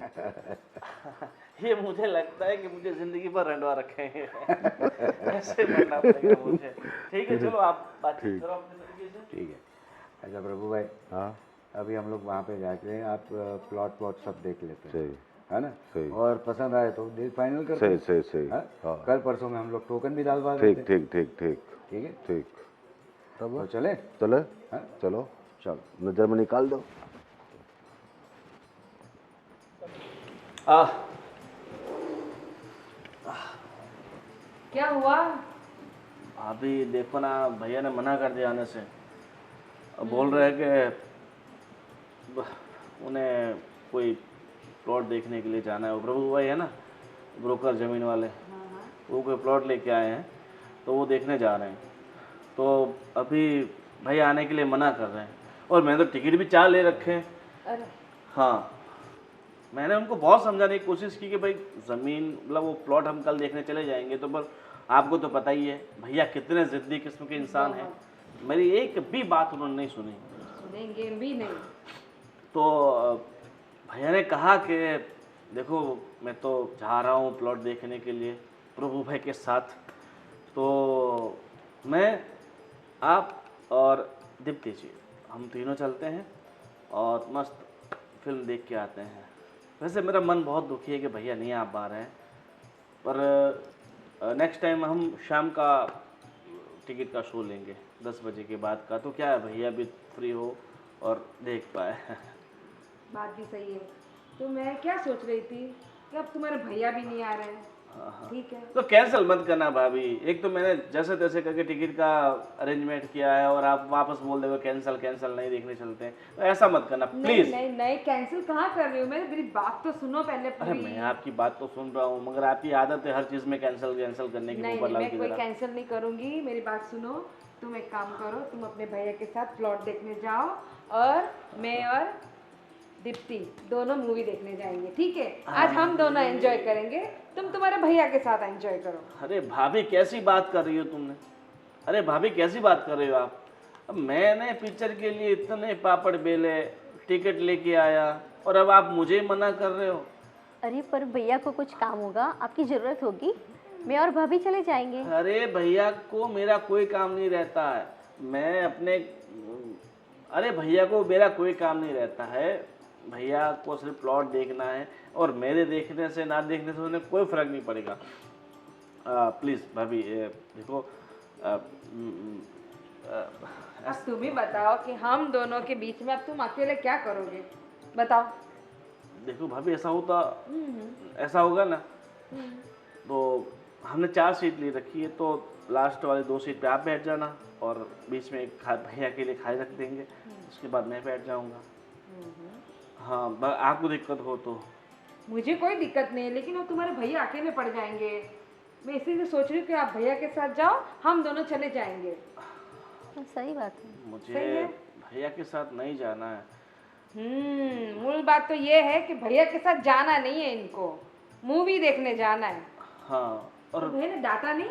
ये मुझे लगता है कि मुझे जिंदगी भर रंडवा रखेंगे। ऐसे बनना पड़ेगा मुझे। ठीक है, चलो आप बातचीत करो अपने तरीके से। ठीक है। अच्छा प्रभु भाई, हाँ अभी हम लोग वहाँ पे जाके आप प्लॉट सब देख लेते हैं, सही है ना? सही और पसंद आए तो फाइनल करते सही हैं। सही सही। हाँ? हाँ कल परसों में हम लोग टोकन भी डालवा ठीक देते हैं। ठीक ठीक ठीक ठीक है, ठीक। तब तो चले? चलो हाँ? चलो, चलो। नज़र में निकाल दो। क्या हुआ? अभी देखो ना, भैया ने मना कर दिया आने से। अब बोल रहे हैं कि उन्हें कोई प्लॉट देखने के लिए जाना है। वो प्रभु भाई है ना, ब्रोकर ज़मीन वाले, वो कोई प्लॉट लेके आए हैं तो वो देखने जा रहे हैं। तो अभी भैया आने के लिए मना कर रहे हैं, और मैंने तो टिकट भी 4 ले रखे हैं। अरे हाँ, मैंने उनको बहुत समझाने की कोशिश की कि भाई ज़मीन मतलब वो प्लॉट हम कल देखने चले जाएंगे, तो पर आपको तो पता ही है भैया कितने ज़िद्दी किस्म के इंसान हैं। मेरी एक भी बात उन्होंने नहीं सुनी। सुनेंगे भी नहीं। तो भैया ने कहा कि देखो मैं तो जा रहा हूँ प्लॉट देखने के लिए प्रभु भाई के साथ, तो मैं, आप और दीप्ति जी, हम तीनों चलते हैं और मस्त फिल्म देख के आते हैं। वैसे मेरा मन बहुत दुखी है कि भैया नहीं आ पा रहे हैं, पर नेक्स्ट टाइम हम शाम का टिकट का शो लेंगे 10 बजे के बाद का, तो क्या है भैया भी फ्री हो और देख पाए। बात भी सही है। तो मैं क्या सोच रही थी कि अब तुम्हारे भैया भी नहीं आ रहे हैं, ठीक है। तो कैंसिल मत करना भाभी। एक तो मैंने जैसे तैसे करके टिकट का अरेंजमेंट किया है और आप वापस बोल दोगे कैंसिल कैंसिल, नहीं देखने चलते हैं, तो ऐसा मत करना नहीं प्लीज। नहीं नहीं, कैंसिल कहाँ कर रही हूँ मैं? मेरी बात तो सुनो पहले अरे पूरी। मैं आपकी बात तो सुन रहा हूँ, मगर आपकी आदत है हर चीज में कैंसिल कैंसिल करने की, नहीं ऊपर नहीं, लाल मैं की कोई तरह। कैंसिल नहीं करूँगी। मेरी बात सुनो, तुम एक काम करो, तुम अपने भैया के साथ प्लॉट देखने जाओ और मैं और दीप्ति दोनों मूवी देखने जाएंगे, ठीक है। आज हम दोनों एंजॉय करेंगे, तुम तुम्हारे भैया के साथ एंजॉय करो। अरे भाभी कैसी बात कर रही हो तुमने? अरे भाभी कैसी बात कर रही हो आप? अब मैंने पिक्चर के लिए इतने पापड़ बेले, टिकट लेके आया, और अब आप मुझे मना कर रहे हो? अरे पर भैया को कुछ काम होगा, आपकी ज़रूरत होगी, मैं और भाभी चले जाएंगे। अरे भैया को मेरा कोई काम नहीं रहता है। मैं अपने, अरे भैया को मेरा कोई काम नहीं रहता है। भैया को सिर्फ प्लॉट देखना है, और मेरे देखने से ना देखने से उन्हें कोई फ़र्क नहीं पड़ेगा। प्लीज़ भाभी देखो, अब तुम ही बताओ कि हम दोनों के बीच में अब तुम अकेले क्या करोगे, बताओ। देखो भाभी, ऐसा होगा ना, तो हमने 4 सीट ली रखी है, तो लास्ट वाली 2 सीट पे आप बैठ जाना और बीच में एक भैया के लिए खाए रख देंगे, उसके बाद मैं बैठ जाऊंगा। हाँ, आपको दिक्कत हो तो। मुझे कोई दिक्कत नहीं है, लेकिन अब तुम्हारे भैया अकेले पड़ जाएंगे। मैं इसीलिए सोच रही हूँ कि आप भैया के साथ जाओ, हम दोनों चले जाएंगे। सही बात है। मुझे भैया के साथ नहीं जाना है। मूल बात तो ये है कि भैया के साथ जाना नहीं है, इनको मूवी देखने जाना है। हाँ, और तो भैया ने डांटा नहीं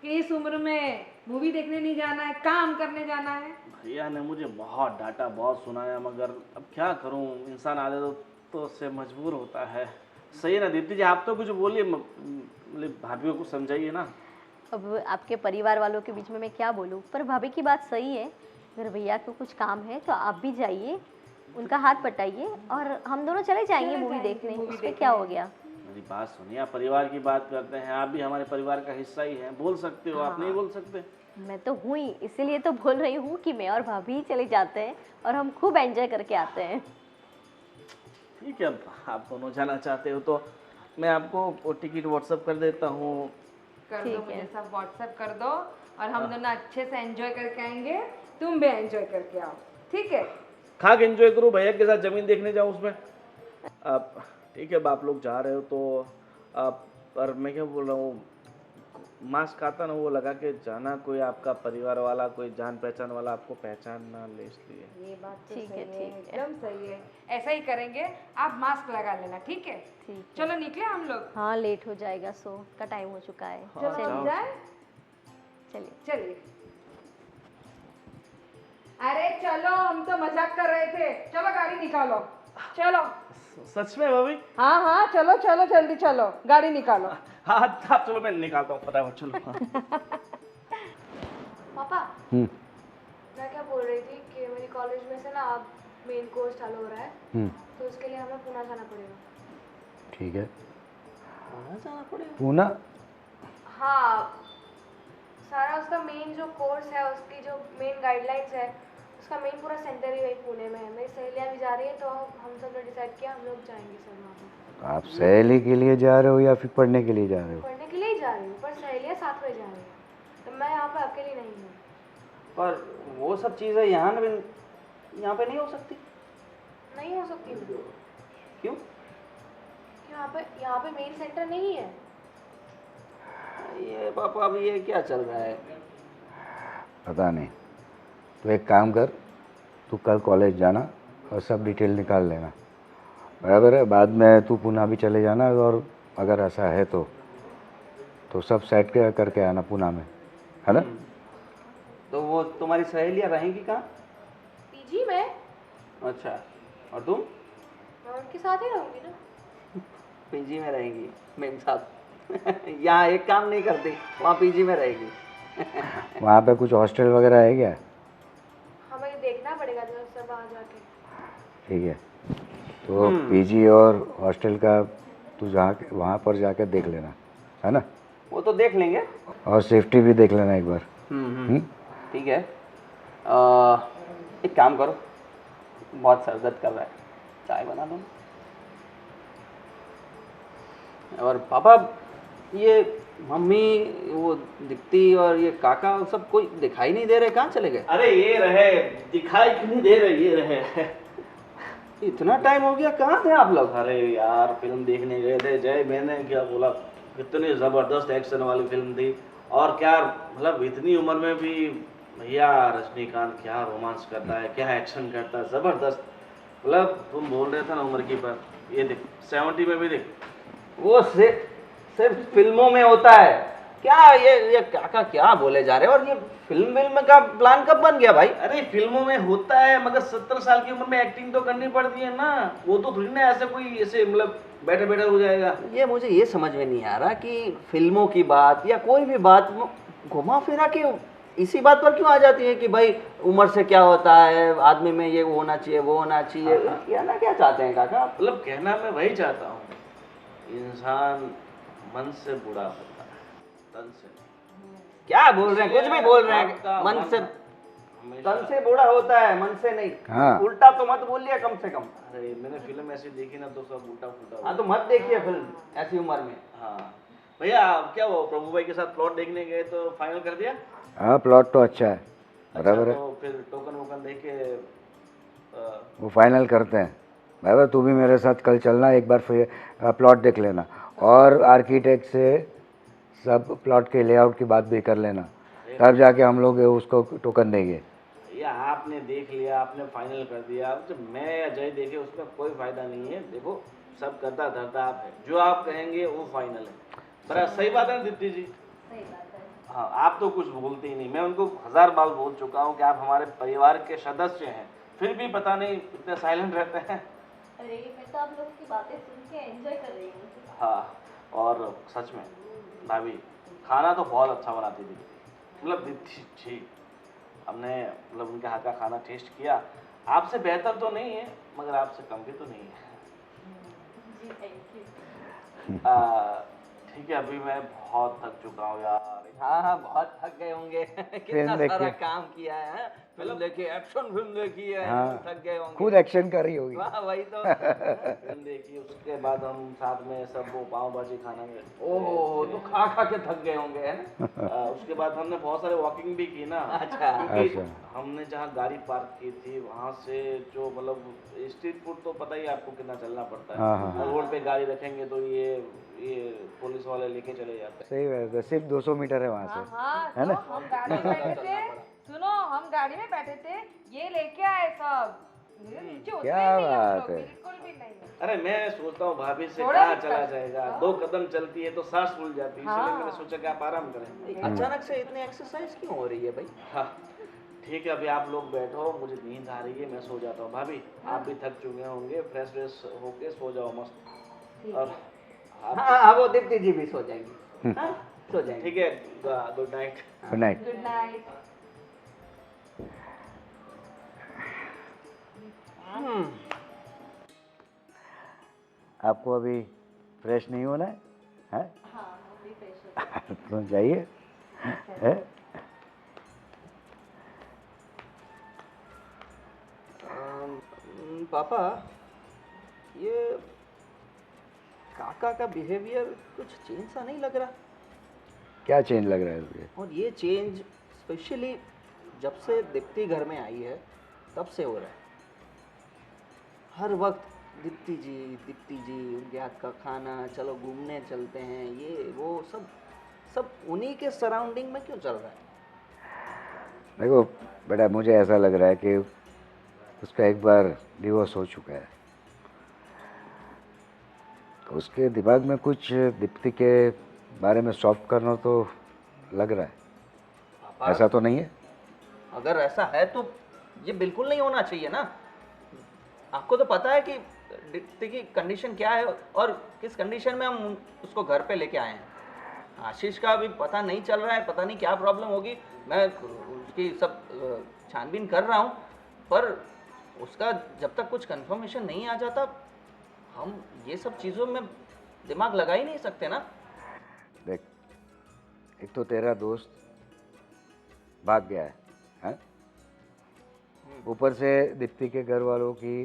कि इस उम्र में मूवी देखने नहीं जाना है, काम करने जाना है? भैया ने मुझे बहुत डांटा, बहुत सुनाया, मगर अब क्या करूं, इंसान आदत तो उससे मजबूर होता है। सही है ना दीप्ति जी, आप तो कुछ बोलिए, मतलब भाभी को समझाइए ना। अब आपके परिवार वालों के बीच में मैं क्या बोलूँ, पर भाभी की बात सही है। अगर भैया को कुछ काम है तो आप भी जाइए, उनका हाथ पटाइए और हम दोनों चले जाएंगे मूवी देखने। उसमें क्या हो गया? मेरी बात सुनिए, आप परिवार की बात करते हैं, आप भी हमारे परिवार का हिस्सा ही हैं, बोल सकते हो। आप नहीं बोल सकते? मैं तो हुई, इसीलिए तो बोल रही हूँ कि मैं और भाभी ही चले जाते हैं और हम खूब एंजॉय करके आते हैं। ठीक है, अब आप दोनों जाना चाहते हो तो मैं आपको टिकट व्हाट्सअप कर देता हूँ। कर दो, मुझे सब व्हाट्सएप कर दो और हम दोनों अच्छे से एंजॉय करके आएंगे। तुम भी एंजॉय करके आओ, ठीक है? खा के एंजॉय करूँ, भैया के साथ जमीन देखने जाऊँ उसमें। आप ठीक है, अब आप लोग जा रहे हो तो आप, पर मैं क्या बोल रहा हूँ, मास्क आता ना वो लगा के जाना, कोई आपका परिवार वाला, कोई जान पहचान वाला आपको पहचान ना ले, इसलिए। ये बात तो ठीक है, सही है, ठीक है। एकदम सही है। ऐसा ही करेंगे, आप मास्क लगा लेना, ठीक है? ठीक। चलो निकले हम लोग। हाँ, लेट हो जाएगा, सो का टाइम हो चुका है। हाँ, चलो हम जाओ। जाए, चलिए। चलिए। अरे चलो, हम तो मजाक कर रहे थे, चलो गाड़ी निकालो, चलो। सच में भाभी? हाँ हाँ, चलो चलो, जल्दी चलो, गाड़ी निकालो। हाँ आप चलो, मैं निकालता हूँ फटाफट, चलो। पापा, मैं क्या बोल रही थी कि मेरी कॉलेज में से ना अब मेन कोर्स चालू हो रहा है, तो उसके लिए हमें पुणे जाना पड़ेगा। ठीक है। कहाँ जाना पड़ेगा? पूना? हाँ, सारा उसका मेन जो कोर्स है, उसकी जो मेन गाइडलाइंस है, उसका मेन पूरा सेंटर ही वही पुणे में है। मेरी सहेलियाँ भी जा रही है, तो हम सब ने डिसाइड किया हम लोग जाएंगे सब वहाँ पे। आप सहेली के लिए जा रहे हो या फिर पढ़ने के लिए जा रहे हो? पढ़ने के लिए ही जा रही हूँ, पर सहेलियाँ साथ में जा रही हैं, तो मैं यहाँ पे अकेली नहीं हूँ। पर वो सब चीज़ें यहाँ पे नहीं हो सकती। नहीं हो सकती। क्यों? यहाँ पे मेन सेंटर नहीं है। ये पापा, अब ये क्या चल रहा है? पता नहीं। तो एक काम कर, तू कल कॉलेज जाना और सब डिटेल निकाल लेना, बराबर है? बाद में तू पुणे भी चले जाना, और अगर ऐसा है तो सब सेट करके आना पुणे में, है ना? तो वो तुम्हारी सहेलियाँ रहेंगी कहाँ? पीजी में। अच्छा, और तुम? मैं उनके साथ ही रहूँगी ना। पीजी में रहेंगी मेरे साथ? यहाँ एक काम नहीं करती, वहाँ पीजी में रहेगी। वहाँ पे कुछ हॉस्टल वगैरह है क्या? हमें देखना पड़ेगा जब सब वहाँ जाके। ठीक है, तो पीजी और हॉस्टल का तू वहाँ पर जाकर देख लेना, है ना? वो तो देख लेंगे। और सेफ्टी भी देख लेना एक बार। ठीक है। एक काम करो, बहुत सर दर्द कर रहा है, चाय बना दो। और पापा, ये मम्मी, वो दिखती और ये काका, वो सब कोई दिखाई नहीं दे रहे, कहाँ चले गए? अरे ये रहे, दिखाई क्यों नहीं दे रहे, ये रहे। इतना टाइम हो गया, कहाँ थे आप लोग? अरे यार, फिल्म देखने गए थे जय, मैंने क्या बोला, कितनी ज़बरदस्त एक्शन वाली फिल्म थी। और क्या मतलब, इतनी उम्र में भी भैया रजनीकांत क्या रोमांस करता है, क्या एक्शन करता है, ज़बरदस्त। मतलब तुम बोल रहे थे ना उम्र की, पर ये देख 70 में भी देख। वो सिर्फ फिल्मों में होता है क्या? ये काका क्या बोले जा रहे हैं? और ये फिल्म का प्लान कब बन गया भाई? अरे फिल्मों में होता है, मगर 70 साल की उम्र में एक्टिंग तो करनी पड़ती है ना। वो तो थोड़ी ना ऐसे कोई ऐसे मतलब बैठे बैठे हो जाएगा। ये मुझे ये समझ में नहीं आ रहा कि फिल्मों की बात या कोई भी बात घुमा फिरा के इसी बात पर क्यों आ जाती है कि भाई उम्र से क्या होता है, आदमी में ये होना चाहिए, वो होना चाहिए। कहना क्या चाहते हैं काका? मतलब कहना मैं वही चाहता हूँ, इंसान मन से बुरा होता है, तन से नहीं। क्या बोल रहे हैं? कुछ भी बोल रहे हैं। मन से तन से बूढ़ा होता है, मन से नहीं। हाँ। उल्टा तो मत बोलिए कम से कम। अरे मैंने फिल्म ऐसी देखी ना तो सब उल्टा फुल्टा हाँ तो मत देखिए फिल्म ऐसी उम्र में। हाँ भैया, आप क्या वो प्रभु भाई के साथ प्लॉट देखने गए तो फाइनल कर दिया? हाँ प्लॉट तो अच्छा है, अच्छा, बराबर है। तो फिर टोकन वोकन दे के वो फाइनल करते हैं। बराबर, तू भी मेरे साथ कल चलना, एक बार फिर प्लॉट देख लेना और आर्किटेक्ट से सब प्लॉट के लेआउट की बात भी कर लेना, तब जाके हम लोग उसको टोकन देंगे। या आपने देख लिया, आपने फाइनल कर दिया, अब जब मैं या जय देखे उसमें कोई फायदा नहीं है। देखो सब करता धरता आप है, जो आप कहेंगे वो फाइनल है। बड़ा सही बात है ना दीप्ति जी? सही बात है। हाँ, आप तो कुछ भूलते ही नहीं। मैं उनको 1000 बार बोल चुका हूँ कि आप हमारे परिवार के सदस्य हैं, फिर भी पता नहीं इतने साइलेंट रहते हैं। अरे मैं तो आप लोगों की बातें सुन के एंजॉय कर रही हूँ। हाँ, और सच में भाभी खाना तो बहुत अच्छा बनाती थी, मतलब दीप्ति जी। हमने मतलब उनके हाथ का खाना टेस्ट किया। आपसे बेहतर तो नहीं है, मगर आपसे कम भी तो नहीं है। जी थैंक यू। ठीक है, अभी मैं बहुत थक चुका हूँ यार। हाँ हाँ बहुत थक गए होंगे। कितना देखिए। सारा काम किया है, फिल्म देखी, एक्शन फिल्म देखी है, हाँ। थक गए होंगे। खुद एक्शन कर रही होगी। वाह वही तो। फिल्म देखी, उसके बाद हम साथ में सब वो पाव भाजी खाना में। ओह तो खा खा के थक गए होंगे है ना? उसके बाद हमने बहुत सारे वॉकिंग भी की ना। अच्छा। क्योंकि अच्छा। हमने जहाँ गाड़ी पार्क की थी वहाँ से जो मतलब स्ट्रीट फूड तो पता ही है आपको कितना चलना पड़ता है। हाँ, हाँ, और रोड पे गाड़ी रखेंगे तो ये पुलिस वाले लेके चले जाते हैं। सही बात है, सिर्फ 200 मीटर है वहाँ हाँ से। हाँ, है तो ना? हम गाड़ी में बैठे थे, सुनो हम गाड़ी में बैठे थे, ये लेके आए सब, नीचे उतरे क्या नहीं हम बात लोग, है। बिल्कुल भी नहीं। अरे मैं सोचता हूँ भाभी से थोड़ा कहाँ भी चला कर- जाएगा, हाँ। 2 कदम चलती है तो सांस फूल जाती है, इसलिए हाँ। मैंने सोचा कि आप आराम करें। अचानक से इतनी एक्सरसाइज क्यों हो रही है भाई? हाँ ठीक है, अभी आप लोग बैठो, मुझे नींद आ रही है, मैं सो जाता हूँ। भाभी आप भी थक चुके होंगे, फ्रेश व्रेश होके सो जाओ मस्त। और आप हाँ हाँ वो दीप्ति जी भी सो जाएंगी। हाँ सो जाएंगी। ठीक है, good night. Good night. Good night. आपको अभी फ्रेश नहीं होना है? हैं? हाँ अभी फ्रेश तो जाइए। है? पापा ये काका का बिहेवियर कुछ चेंज सा नहीं लग रहा। क्या चेंज लग रहा है तुझे? और ये चेंज स्पेशली जब से दीप्ति घर में आई है तब से हो रहा है। हर वक्त दीप्ति जी उनके हाथ का खाना, चलो घूमने चलते हैं, ये वो सब उन्हीं के सराउंडिंग में क्यों चल रहा है? देखो बेटा, मुझे ऐसा लग रहा है कि उसका एक बार डिवोर्स हो चुका है, तो उसके दिमाग में कुछ दीप्ति के बारे में सॉफ्ट करना तो लग रहा है। पापा ऐसा तो नहीं है? अगर ऐसा है तो ये बिल्कुल नहीं होना चाहिए ना। आपको तो पता है कि दीप्ति की कंडीशन क्या है और किस कंडीशन में हम उसको घर पे लेके आए हैं। आशीष का अभी पता नहीं चल रहा है, पता नहीं क्या प्रॉब्लम होगी। मैं उसकी सब छानबीन कर रहा हूँ, पर उसका जब तक कुछ कंफर्मेशन नहीं आ जाता हम ये सब चीज़ों में दिमाग लगा ही नहीं सकते ना। देख, एक तो तेरा दोस्त भाग गया है, हैं? ऊपर से दीप्ति के घर वालों की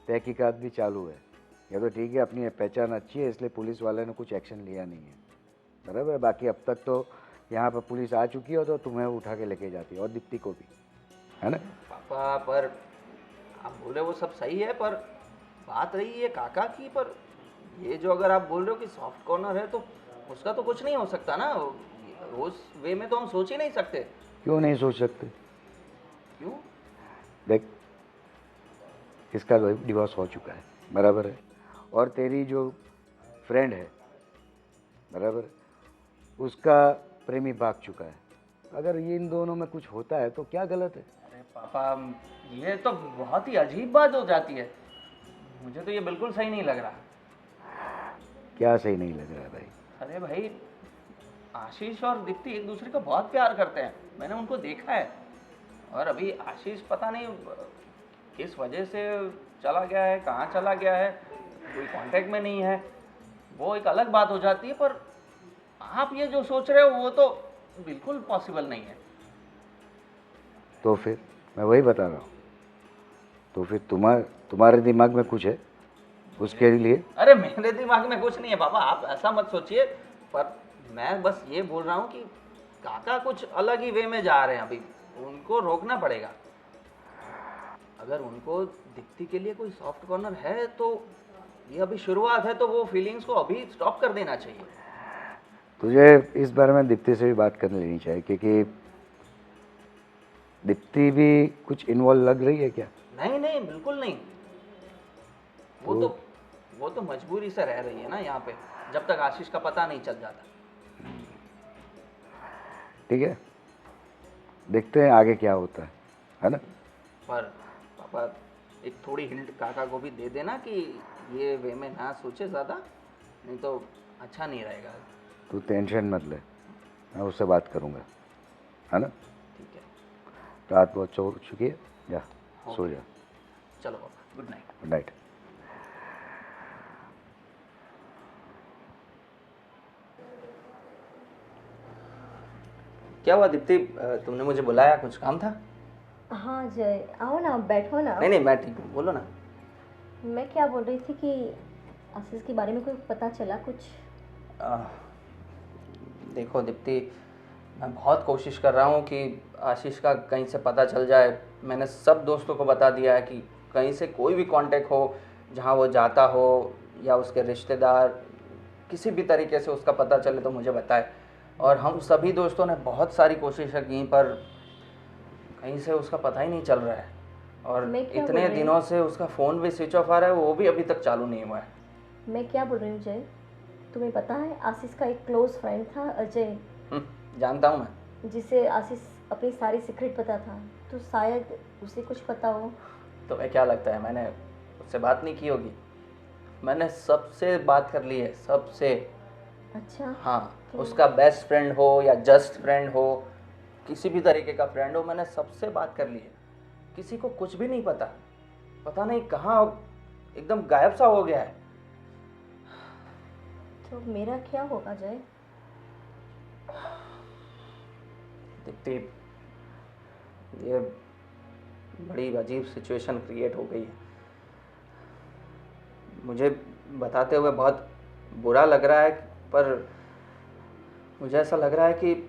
तहकीकात भी चालू है। ये तो ठीक है, अपनी पहचान अच्छी है इसलिए पुलिस वाले ने कुछ एक्शन लिया नहीं है, बराबर है। बाकी अब तक तो यहाँ पर पुलिस आ चुकी हो तो तुम्हें उठा के लेके जाती है, और दीप्ति को भी, है ना? पापा पर आप बोल रहे हो वो सब सही है, पर बात रही है काका की। पर ये जो अगर आप बोल रहे हो कि सॉफ्ट कॉर्नर है तो उसका तो कुछ नहीं हो सकता ना। उस वे में तो हम सोच ही नहीं सकते। क्यों नहीं सोच सकते? क्यों? देख, इसका डिवोर्स हो चुका है, बराबर है, और तेरी जो फ्रेंड है, बराबर, उसका प्रेमी भाग चुका है। अगर ये इन दोनों में कुछ होता है तो क्या गलत है? अरे पापा ये तो बहुत ही अजीब बात हो जाती है। मुझे तो ये बिल्कुल सही नहीं लग रहा। क्या सही नहीं लग रहा है भाई? अरे भाई आशीष और दीप्ति एक दूसरे को बहुत प्यार करते हैं, मैंने उनको देखा है। और अभी आशीष पता नहीं किस वजह से चला गया है, कहाँ चला गया है, कोई कांटेक्ट में नहीं है, वो एक अलग बात हो जाती है। पर आप ये जो सोच रहे हो वो तो बिल्कुल पॉसिबल नहीं है। तो फिर मैं वही बता रहा हूँ। तो फिर तुम्हारे दिमाग में कुछ है उसके लिए? अरे मेरे दिमाग में कुछ नहीं है पापा, आप ऐसा मत सोचिए। पर मैं बस ये बोल रहा हूँ कि काका कुछ अलग ही वे में जा रहे हैं अभी, उनको रोकना पड़ेगा। अगर उनको दीप्ति के लिए कोई सॉफ्ट कॉर्नर है तो ये अभी शुरुआत है, तो वो फीलिंग्स को अभी स्टॉप कर देना चाहिए। तुझे इस बारे में दीप्ति से भी बात करनी लेनी चाहिए, क्योंकि दीप्ति भी कुछ इन्वॉल्व लग रही है क्या? नहीं नहीं, बिल्कुल नहीं। वो तो मजबूरी से रह रही है ना यहाँ पे, जब तक आशीष का पता नहीं चल जाता। ठीक है, देखते हैं आगे क्या होता है ना? पर पापा एक थोड़ी हिंट काका को भी दे देना कि ये वे में ना सोचे ज़्यादा, नहीं तो अच्छा नहीं रहेगा। तू टेंशन मत ले, मैं उससे बात करूँगा, है ना? ठीक है। रात बहुत हो चुकी है, जा सो जा। चलो पापा, गुड नाइट। Good night. क्या हुआ दीप्ति, तुमने मुझे बुलाया, कुछ काम था? हाँ जय, आओ ना, बैठो ना। नहीं नहीं, मैं ठीक हूँ, बोलो ना। मैं क्या बोल रही थी कि आशीष के बारे में कोई पता चला कुछ? देखो दीप्ति, मैं बहुत कोशिश कर रहा हूँ कि आशीष का कहीं से पता चल जाए। मैंने सब दोस्तों को बता दिया है कि कहीं से कोई भी कांटेक्ट हो, जहाँ वो जाता हो या उसके रिश्तेदार, किसी भी तरीके से उसका पता चले तो मुझे बताए। और हम सभी दोस्तों ने बहुत सारी कोशिशें की, पर कहीं से उसका पता ही नहीं चल रहा है। और मैं क्या बोल इतने रही दिनों से उसका फ़ोन भी स्विच ऑफ आ रहा है, वो भी अभी तक चालू नहीं हुआ है। मैं क्या बोल रही हूँ जय, तुम्हें पता है आशीष का एक क्लोज फ्रेंड था अजय, जानता हूँ मैं। जिसे आशीष अपनी सारी सीक्रेट पता था, तो शायद उसे कुछ पता हो। तुम्हें क्या लगता है मैंने उससे बात नहीं की होगी? मैंने सबसे बात कर ली है, सबसे। अच्छा। हाँ, उसका बेस्ट फ्रेंड हो या जस्ट फ्रेंड हो, किसी भी तरीके का फ्रेंड हो, मैंने सबसे बात कर ली है। किसी को कुछ भी नहीं पता, पता नहीं कहाँ एकदम गायब सा हो गया है। तो मेरा क्या होगा जय? दीप्ति, ये बड़ी अजीब सिचुएशन क्रिएट हो गई है। मुझे बताते हुए बहुत बुरा लग रहा है, पर मुझे ऐसा लग रहा है कि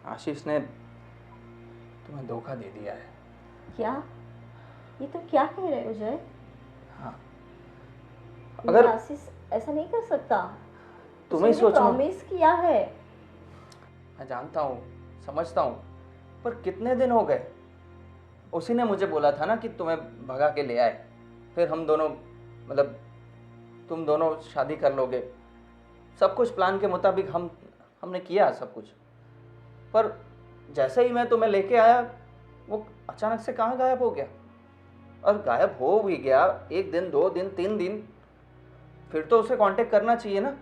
आशीष ने तुम्हें धोखा दे दिया है। क्या? ये तो क्या कह रहे हो जय? हाँ, अगर आशीष ऐसा नहीं कर सकता, तुम्हें सोचो। प्रॉमिस किया है। मैं जानता हूँ, समझता हूँ, पर कितने दिन हो गए? उसी ने मुझे बोला था ना कि तुम्हें भगा के ले आए, फिर हम दोनों, मतलब तुम दोनों शादी कर लोगे। सब कुछ प्लान के मुताबिक हमने किया सब कुछ। पर जैसे ही मैं तुम्हें लेके आया, वो अचानक से कहाँ गायब हो गया। और गायब हो भी गया, 1 दिन 2 दिन 3 दिन, फिर तो उसे कांटेक्ट करना चाहिए ना।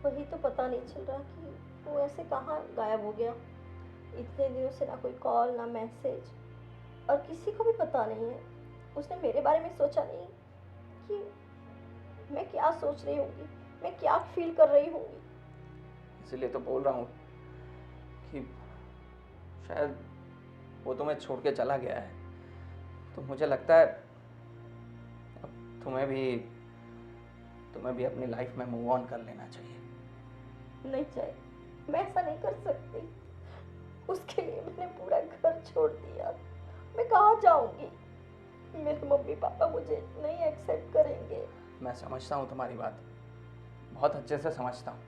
वही तो पता नहीं चल रहा कि वो ऐसे कहाँ गायब हो गया। इतने दिनों से ना कोई कॉल ना मैसेज, और किसी को भी पता नहीं है। उसने मेरे बारे में सोचा नहीं कि मैं क्या सोच रही होंगी, मैं क्या फील कर रही होंगी। इसलिए तो बोल रहा हूँ कि शायद वो तुम्हें छोड़ के चला गया है। तो मुझे लगता है अब तुम्हें भी अपनी लाइफ में मूव ऑन कर लेना चाहिए। नहीं चाहिए, मैं ऐसा नहीं कर सकती। उसके लिए मैंने पूरा घर छोड़ दिया। मैं कहाँ जाऊंगी? मेरे मम्मी पापा मुझे नहीं एक्सेप्ट करेंगे। मैं समझता हूँ तुम्हारी बात, बहुत अच्छे से समझता हूँ,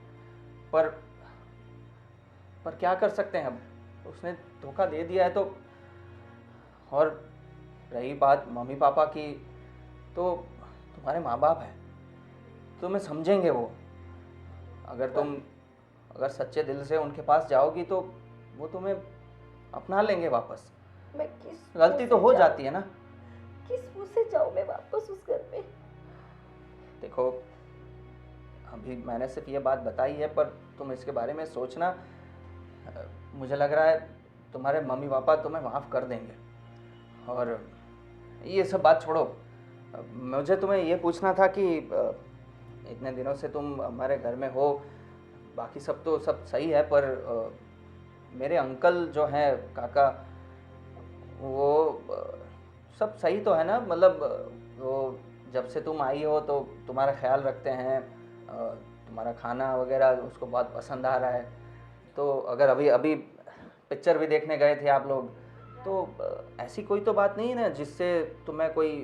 पर क्या कर सकते हैं अब? उसने धोखा दे दिया है तो। और रही बात मम्मी पापा की, तो तुम्हारे माँ बाप हैं, तुम्हें समझेंगे वो। अगर सच्चे दिल से उनके पास जाओगी तो वो तुम्हें अपना लेंगे वापस। मैं किस गलती तो हो जाती है ना। किस मुंह से जाऊँ मैं वापस उस घर में? देखो, अभी मैंने सिर्फ ये बात बताई है, पर तुम इसके बारे में सोचना। मुझे लग रहा है तुम्हारे मम्मी पापा तुम्हें माफ़ कर देंगे। और ये सब बात छोड़ो, मुझे तुम्हें ये पूछना था कि इतने दिनों से तुम हमारे घर में हो, बाकी सब तो सब सही है, पर मेरे अंकल जो हैं काका, वो सब सही तो है ना? मतलब वो जब से तुम आई हो तो तुम्हारा ख्याल रखते हैं, तुम्हारा खाना वगैरह उसको बहुत पसंद आ रहा है। तो अगर अभी अभी पिक्चर भी देखने गए थे आप लोग, तो ऐसी कोई तो बात नहीं है ना जिससे तुम्हें कोई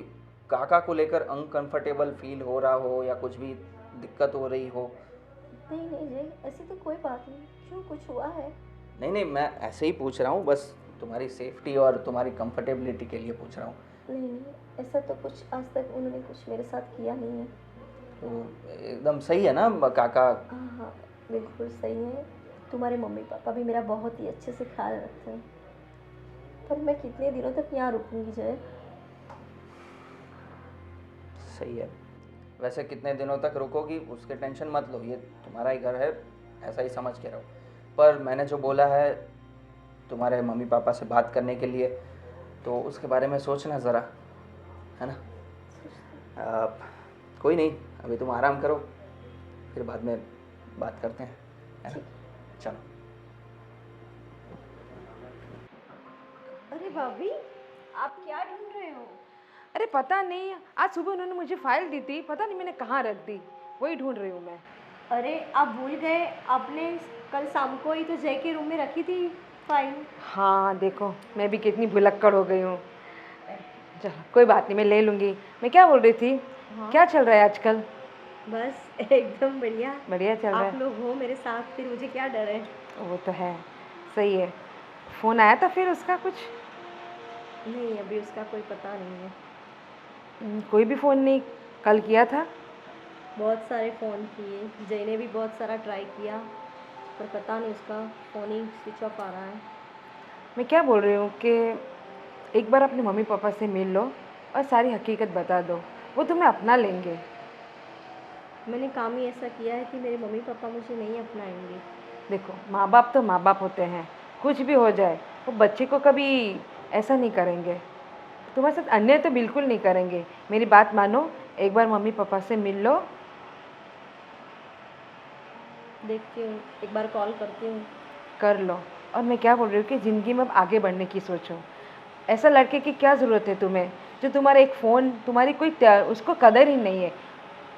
काका को लेकर अनकंफर्टेबल फील हो रहा हो या कुछ भी दिक्कत हो रही हो? नहीं नहीं जय, ऐसी तो कोई बात नहीं। क्यों, कुछ हुआ है? नहीं नहीं, मैं ऐसे ही पूछ रहा हूँ, बस तुम्हारी सेफ्टी और तुम्हारी कंफर्टेबिलिटी के लिए पूछ रहा हूँ। नहीं नहीं, ऐसा तो कुछ आज तक उन्होंने कुछ मेरे साथ किया नहीं है। तो एकदम सही है ना काका? हाँ हाँ, बिल्कुल सही है। तुम्हारे मम्मी पापा भी मेरा बहुत ही अच्छे से ख्याल रखते हैं। पर मैं कितने दिनों तक यहाँ रुकूंगी जय? सही है। वैसे कितने दिनों तक रुकोगी उसके टेंशन मत लो, ये तुम्हारा ही घर है, ऐसा ही समझ के रहो। पर मैंने जो बोला है तुम्हारे मम्मी पापा से बात करने के लिए, तो उसके बारे में सोचना ज़रा, है ना? कोई नहीं, अभी तुम आराम करो, फिर बाद में बात करते हैं, है ना? चलो। अरे भाभी, आप क्या ढूंढ रहे हो? अरे पता नहीं, आज सुबह उन्होंने मुझे फाइल दी थी, पता नहीं मैंने कहाँ रख दी, वही ढूंढ रही हूँ मैं। अरे आप भूल गए, आपने कल शाम को ही तो जय के रूम में रखी थी फाइल। हाँ देखो, मैं भी कितनी भुलक्कड़ हो गई हूँ। चलो कोई बात नहीं, मैं ले लूँगी। मैं क्या बोल रही थी, क्या चल रहा है आजकल? बस एकदम बढ़िया। बढ़िया चल रहा आप है। लोग हो मेरे साथ, फिर मुझे क्या डर है? वो तो है, सही है। फ़ोन आया था फिर उसका कुछ? नहीं, अभी उसका कोई पता नहीं है। कोई भी फ़ोन नहीं? कल किया था? बहुत सारे फ़ोन किए, जय ने भी बहुत सारा ट्राई किया, पर पता नहीं, उसका फ़ोन ही स्विच ऑफ आ रहा है। मैं क्या बोल रही हूँ कि एक बार अपने मम्मी पापा से मिल लो और सारी हकीकत बता दो, वो तुम्हें अपना लेंगे। मैंने काम ही ऐसा किया है कि मेरे मम्मी पापा मुझे नहीं अपनाएंगे। देखो, माँ बाप तो माँ बाप होते हैं, कुछ भी हो जाए वो बच्चे को कभी ऐसा नहीं करेंगे। तुम्हारे साथ अन्याय तो बिल्कुल नहीं करेंगे। मेरी बात मानो, एक बार मम्मी पापा से मिल लो। देखती हूँ, एक बार कॉल करती हूँ। कर लो। और मैं क्या बोल रही हूँ कि ज़िंदगी में अब आगे बढ़ने की सोचो। ऐसा लड़के की क्या ज़रूरत है तुम्हें जो तुम्हारा एक फ़ोन, तुम्हारी कोई उसको कदर ही नहीं है।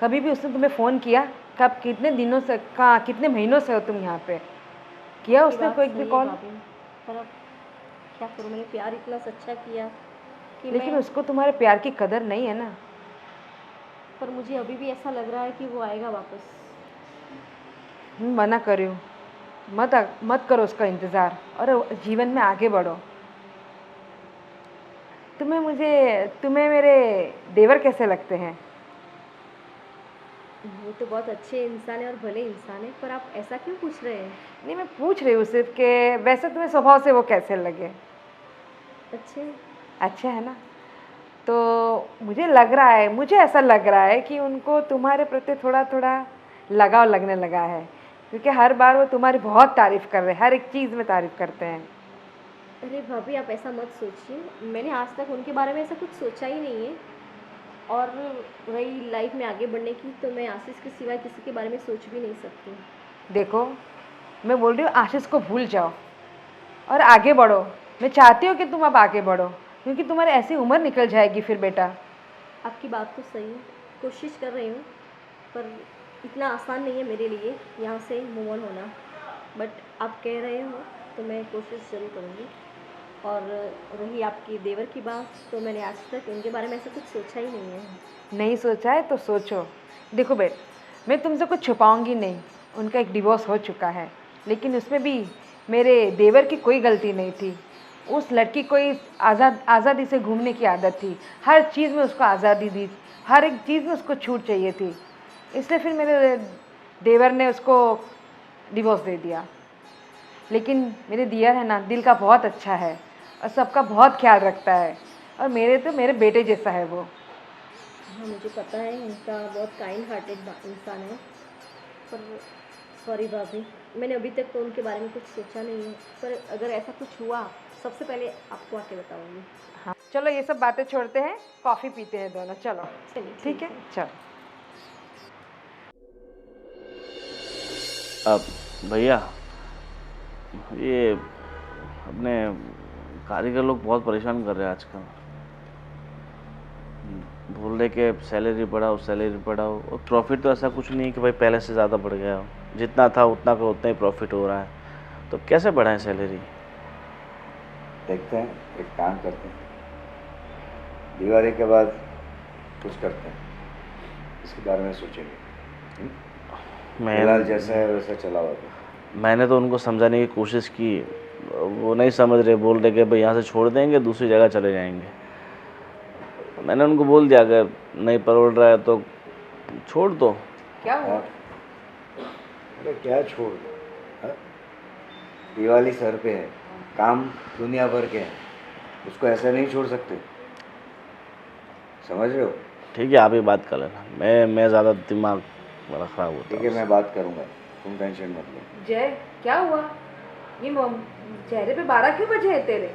कभी भी उसने तुम्हें फ़ोन किया? कब, कितने दिनों से, कहाँ, कितने महीनों से हो तुम यहाँ पे? किया आपकी उसने बात कोई सही भी है कॉल? भाभी, पर अब क्या करूँ, मैंने प्यार इतना सच्चा किया कि लेकिन मैं, उसको तुम्हारे प्यार की कदर नहीं है ना। पर मुझे अभी भी ऐसा लग रहा है कि वो आएगा वापस। मैं मना कर रही हूँ, मत करो उसका इंतज़ार और जीवन में आगे बढ़ो। तुम्हें मेरे देवर कैसे लगते हैं? वो तो बहुत अच्छे इंसान है और भले इंसान है, पर आप ऐसा क्यों पूछ रहे हैं? नहीं, मैं पूछ रही हूँ सिर्फ कि वैसे तुम्हें स्वभाव से वो कैसे लगे? अच्छे। अच्छा है ना? तो मुझे ऐसा लग रहा है कि उनको तुम्हारे प्रति थोड़ा थोड़ा लगाव लगने लगा है, क्योंकि हर बार वो तुम्हारी बहुत तारीफ़ कर रहे हैं, हर एक चीज़ में तारीफ़ करते हैं। अरे भाभी, आप ऐसा मत सोचिए, मैंने आज तक उनके बारे में ऐसा कुछ सोचा ही नहीं है। और रही लाइफ में आगे बढ़ने की, तो मैं आशीष के सिवाय किसी के बारे में सोच भी नहीं सकती। देखो, मैं बोल रही हूँ आशीष को भूल जाओ और आगे बढ़ो। मैं चाहती हूँ कि तुम अब आगे बढ़ो, क्योंकि तुम्हारी ऐसी उम्र निकल जाएगी फिर बेटा। आपकी बात तो सही है, कोशिश कर रही हूँ, पर इतना आसान नहीं है मेरे लिए यहाँ से मूव ऑन होना। बट आप कह रहे हो तो मैं कोशिश ज़रूर करूँगी। और रही आपकी देवर की बात, तो मैंने आज तक उनके बारे में ऐसा कुछ सोचा ही नहीं है। नहीं सोचा है तो सोचो। देखो बेट, मैं तुमसे कुछ छुपाऊंगी नहीं, उनका एक डिवोर्स हो चुका है, लेकिन उसमें भी मेरे देवर की कोई गलती नहीं थी। उस लड़की को इस आज़ादी से घूमने की आदत थी, हर चीज़ में उसको आज़ादी दी, हर एक चीज़ में उसको छूट चाहिए थी, इसलिए फिर मेरे देवर ने उसको डिवोर्स दे दिया। लेकिन मेरे दियर है ना, दिल का बहुत अच्छा है और सबका बहुत ख्याल रखता है, और मेरे बेटे जैसा है वो। हाँ, मुझे पता है, उनका बहुत काइंड हार्टेड इंसान है। पर सॉरी भाभी, मैंने अभी तक तो उनके बारे में कुछ सोचा नहीं है, पर अगर ऐसा कुछ हुआ सबसे पहले आपको आके बताऊंगी। हाँ चलो, ये सब बातें छोड़ते हैं, कॉफ़ी पीते हैं दोनों। चलो चलिए, ठीक है, चलो। अब भैया, ये अपने कारीगर लोग बहुत परेशान कर रहे हैं आजकल। बोल रहे कि सैलरी बढ़ाओ, और प्रॉफिट तो ऐसा कुछ नहीं है कि भाई पहले से ज़्यादा बढ़ गया हो। जितना था उतना का उतना ही प्रॉफिट हो रहा है, तो कैसे बढ़ाएं सैलरी? देखते हैं, एक काम करते हैं, दिवाली के बाद कुछ करते हैं, इसके बारे में सोचेंगे। फिलहाल जैसा है वैसा चला हुआ था। मैंने तो उनको समझाने की कोशिश की, वो नहीं समझ रहे। बोल रहे कि भाई यहाँ से छोड़ देंगे, दूसरी जगह चले जाएंगे। मैंने उनको बोल दिया अगर नहीं परोड़ रहा है तो छोड़ दो। क्या हुआ? अरे क्या छोड़ दो, हाँ? दिवाली सर पे है, काम दुनिया भर के हैं, उसको ऐसे नहीं छोड़ सकते, समझ रहे हो? ठीक है, आप ही बात कर लेना, मैं ज़्यादा दिमाग बड़ा ख़राब होता ठीक है, मैं बात करूँगा, तुम टेंशन मत लो। जय, क्या हुआ? ये चेहरे पे 12 क्यों बजे हैं तेरे?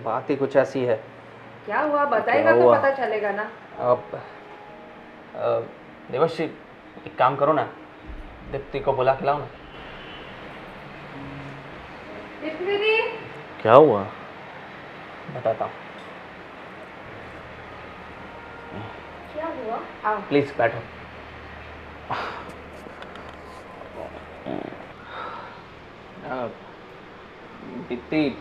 बात ही कुछ ऐसी है। क्या हुआ बताएगा क्या तो हुआ? पता चलेगा ना। अब देवर्षि, एक काम करो ना, दीप्ति को बुला के लाओ ना। दीप्ति, क्या हुआ? बताता हूँ, क्या हुआ? आओ। प्लीज बैठो। दीप्ति,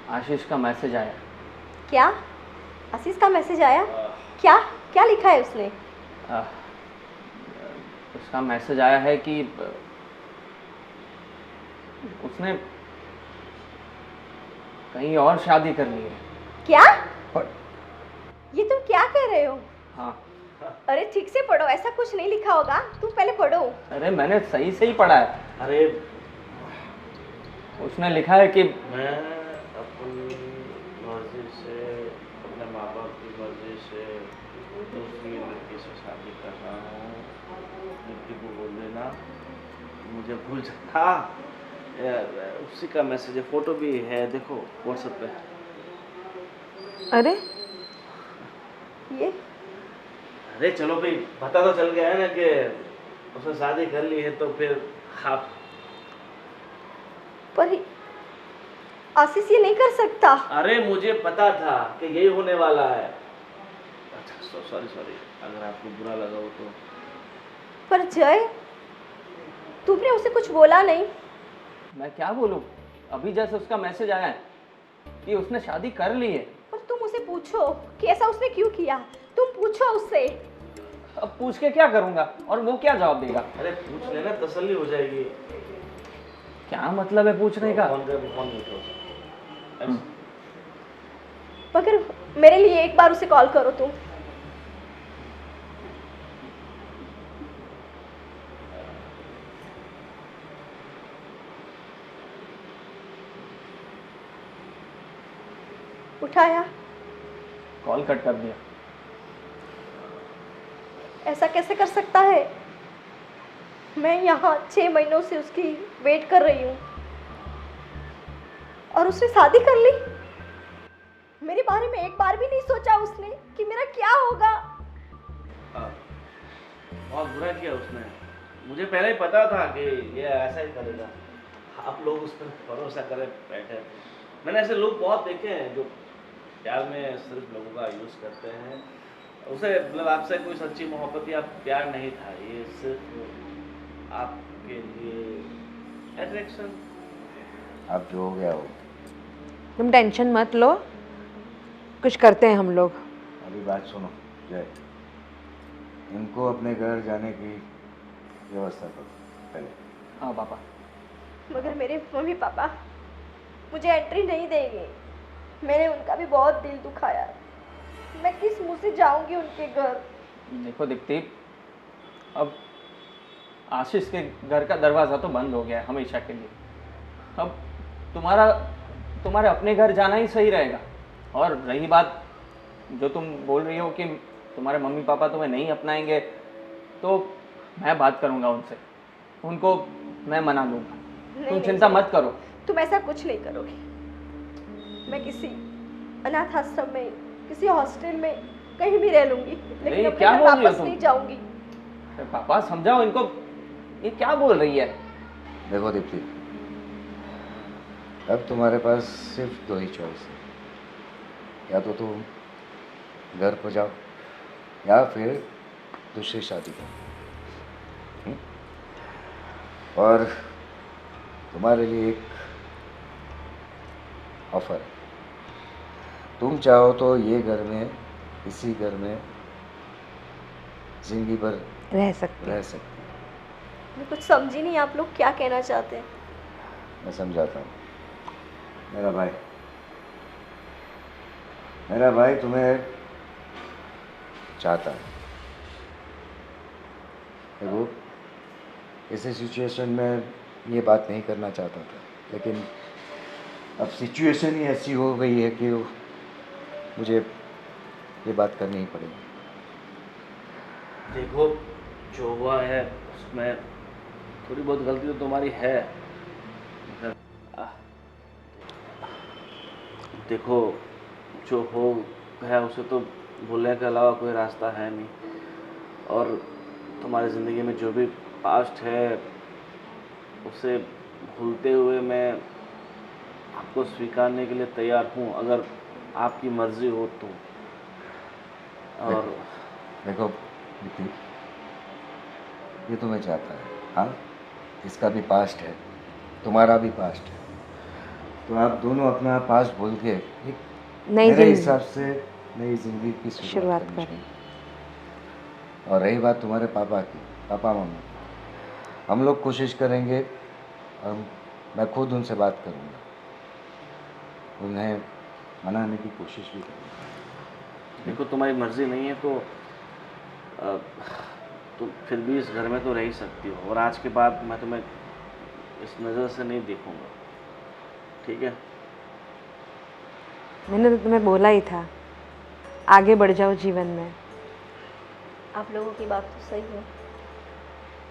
आशीष का मैसेज आया। क्या? आशीष का मैसेज आया? क्या क्या लिखा है उसने? उसका मैसेज आया है कि उसने कहीं और शादी कर ली है। क्या? और- ये तुम क्या कह रहे हो? हाँ, अरे ठीक से पढ़ो, ऐसा कुछ नहीं लिखा होगा, तुम पहले पढ़ो। अरे मैंने सही से ही पढ़ा है। अरे उसने लिखा है कि मैं अपनी मर्जी से, अपने माँ बाप की मर्जी से दूसरी लड़की से शादी कर रहा हूँ। लड़की को बोल देना मुझे भूल जाना। यार उसी का मैसेज है, फोटो भी है, देखो व्हाट्सएप पे। अरे ये अरे चलो भाई, पता तो चल गया है ना कि उसने शादी कर ली है, तो फिर आप पर आशीष ये नहीं कर सकता। अरे मुझे पता था कि यही होने वाला है। अच्छा सॉरी, अगर आपको बुरा लगा हो तो। पर जय, तुमने उसे कुछ बोला नहीं? मैं क्या बोलूं, अभी जैसे उसका मैसेज आया है कि उसने शादी कर ली है। पर तुम उसे पूछो कि ऐसा उसने क्यों किया, तुम पूछो उससे। अब पूछ के क्या करूंगा, और वो क्या जवाब देगा? अरे पूछ लेना, तसल्ली हो जाएगी। क्या मतलब है पूछने का? फोन नहीं उठाओ। मगर मेरे लिए एक बार उसे कॉल करो तुम। उठाया? कॉल कट कर दिया। ऐसा कैसे कर सकता है? मैं यहाँ 6 महीनों से उसकी वेट कर रही हूँ और उसने शादी कर ली। मेरे बारे में एक बार भी नहीं सोचा उसने कि मेरा क्या होगा। बहुत बुरा किया उसने। मुझे पहले ही पता था कि ये ऐसा ही करेगा। आप लोग उस पर भरोसा करे बैठे। मैंने ऐसे लोग बहुत देखे हैं जो प्यार में सिर्फ लोगों का यूज़ करते हैं। उसे मतलब आपसे कोई सच्ची मोहब्बत या प्यार नहीं था, ये सिर्फ आपके लिए अट्रैक्शन। अब जो हो गया हो। तुम टेंशन मत लो, कुछ करते हैं हम लोग। अभी बात सुनो जय, इनको अपने घर जाने की व्यवस्था करो पहले। हाँ पापा। मगर मेरे मम्मी पापा मुझे एंट्री नहीं देंगे। मैंने उनका भी बहुत दिल दुखाया। मैं किस मुंह से जाऊंगी उनके घर? देखो दीप्ति, अब आशीष के घर का दरवाज़ा तो बंद हो गया है हमेशा के लिए। अब तुम्हारे अपने घर जाना ही सही रहेगा। और रही बात जो तुम बोल रही हो कि तुम्हारे मम्मी पापा तुम्हें नहीं अपनाएंगे, तो मैं बात करूंगा उनसे, उनको मैं मना लूँगा। तुम चिंता मत करो। तुम ऐसा कुछ नहीं करोगे। मैं किसी अनाथ आश्रम में, किसी हॉस्टल में कहीं भी रह लूंगी, लेकिन अपने क्या घर बोल रही हो वापस तुम? नहीं जाऊंगी। अरे पापा समझाओ इनको, ये क्या बोल रही है? देखो दीप्ति, अब तुम्हारे पास सिर्फ दो ही चॉइस है, या तो तुम घर को जाओ या फिर दूसरी शादी करो। और तुम्हारे लिए एक ऑफर है, तुम चाहो तो ये घर में, इसी घर में जिंदगी भर रह सकते रह सकते हो। मैं कुछ समझी नहीं, आप लोग क्या कहना चाहते हैं? मैं समझाता हूँ। मेरा भाई तुम्हें चाहता है। देखो, ऐसे सिचुएशन में ये बात नहीं करना चाहता था, लेकिन अब सिचुएशन ही ऐसी हो गई है कि मुझे ये बात करनी ही पड़ेगी। देखो, जो हुआ है उसमें थोड़ी बहुत गलती तो तुम्हारी है, मगर देखो, जो हो गया उसे तो भूलने के अलावा कोई रास्ता है नहीं। और तुम्हारी ज़िंदगी में जो भी पास्ट है उसे भूलते हुए मैं आपको स्वीकारने के लिए तैयार हूँ, अगर आपकी मर्ज़ी हो तो। और देखो दीप्ति, ये तुम्हें चाहता है, हाँ, इसका भी पास्ट है, तुम्हारा भी पास्ट है, तो आप दोनों अपना पास्ट भूल के एक मेरे हिसाब से नई जिंदगी की शुरुआत करनी चाहिए। और रही बात तुम्हारे पापा मम्मी, हम लोग कोशिश करेंगे, और मैं खुद उनसे बात करूँगा, उन्हें मनाने की कोशिश भी करूँगा। देखो, तुम्हारी मर्ज़ी नहीं है तो फिर भी इस घर में तो रह ही सकती हो, और आज के बाद मैं तुम्हें इस नज़र से नहीं देखूँगा, ठीक है? मैंने तो तुम्हें बोला ही था, आगे बढ़ जाओ जीवन में। आप लोगों की बात तो सही है,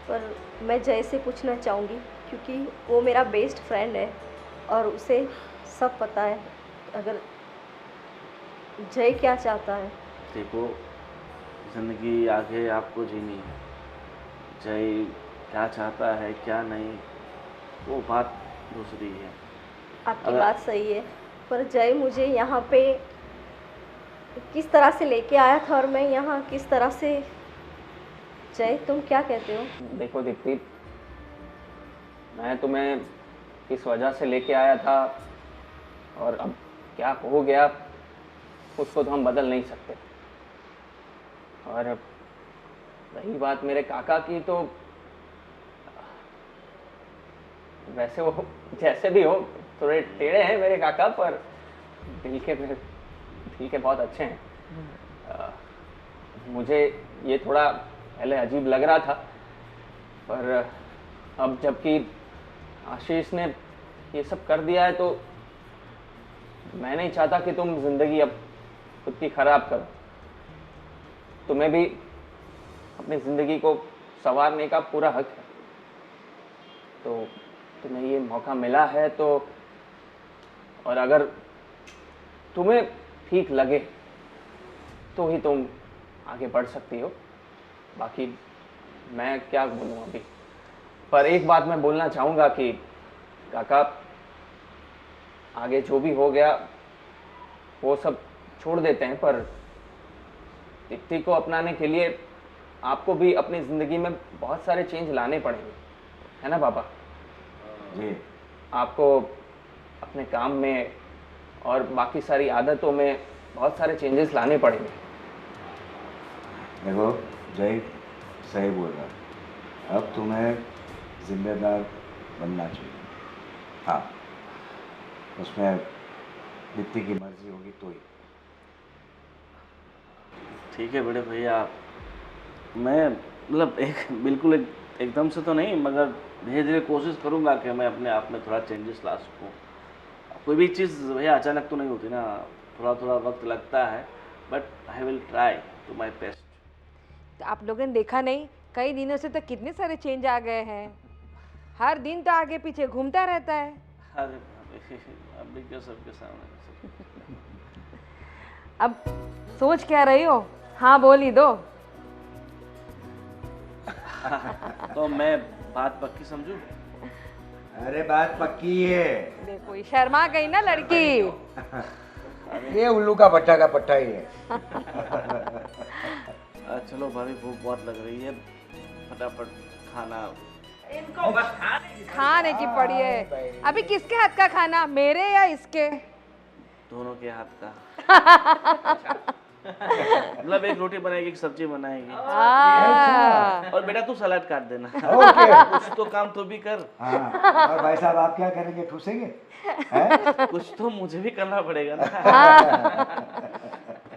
पर मैं जय से पूछना चाहूँगी, क्योंकि वो मेरा बेस्ट फ्रेंड है और उसे सब पता है अगर जय क्या चाहता है। देखो, ज़िंदगी आगे आपको जीनी है, जय क्या चाहता है क्या नहीं वो बात दूसरी है। आपकी बात सही है, पर जय मुझे यहाँ पे किस तरह से लेके आया था और मैं यहाँ किस तरह से, जय तुम क्या कहते हो? देखो दीप्ति, मैं तुम्हें किस वजह से लेके आया था और अब क्या हो गया उसको तो हम बदल नहीं सकते। और रही बात मेरे काका की, तो वैसे वो जैसे भी हो थोड़े टेढ़े हैं मेरे काका, पर दिल के बहुत अच्छे हैं। मुझे ये थोड़ा पहले अजीब लग रहा था, पर अब जबकि आशीष ने ये सब कर दिया है तो मैं नहीं चाहता कि तुम ज़िंदगी अब खुद की ख़राब करो। तुम्हें भी अपनी ज़िंदगी को संवारने का पूरा हक है, तो तुम्हें ये मौका मिला है तो, और अगर तुम्हें ठीक लगे तो ही तुम आगे बढ़ सकती हो, बाकी मैं क्या बोलूँ अभी। पर एक बात मैं बोलना चाहूँगा कि काका, आगे जो भी हो गया वो सब छोड़ देते हैं, पर दीप्ति को अपनाने के लिए आपको भी अपनी ज़िंदगी में बहुत सारे चेंज लाने पड़ेंगे, है ना पापा? जी। आपको अपने काम में और बाकी सारी आदतों में बहुत सारे चेंजेस लाने पड़ेंगे। देखो, जय सही बोल रहा है, अब तुम्हें जिम्मेदार बनना चाहिए। हाँ, उसमें दीप्ति की मर्जी होगी तो ही। ठीक है बड़े भैया, मैं मतलब बिल्कुल एकदम से तो नहीं, मगर धीरे धीरे कोशिश करूँगा कि मैं अपने आप में थोड़ा चेंजेस ला सकूँ। कोई भी चीज़ भैया अचानक तो नहीं होती ना, थोड़ा थोड़ा वक्त लगता है, but I will try to my best. तो आप लोगों ने देखा नहीं, कई दिनों से तो कितने सारे चेंज आ गए हैं, हर दिन तो आगे पीछे घूमता रहता है। अरे अभी क्या सबके सामने अब सोच क्या रही हो? हाँ बोल ही दो। तो मैं बात पक्की समझूं? अरे बात पक्की है। देखो ये शर्मा गई ना लड़की। ये उल्लू का पट्टा ही है। चलो भाभी, भूख बहुत लग रही है, फटाफट खाना। खाने की पड़ी है। अभी किसके हाथ का खाना, मेरे या इसके? दोनों के हाथ का। मतलब एक रोटी बनाएगी, एक सब्जी बनाएगी, और बेटा तू सलाद काट देना। कुछ तो काम तो भी कर। हाँ, और भाई साहब आप क्या करेंगे, ठूसेंगे? कुछ तो मुझे भी करना पड़ेगा ना।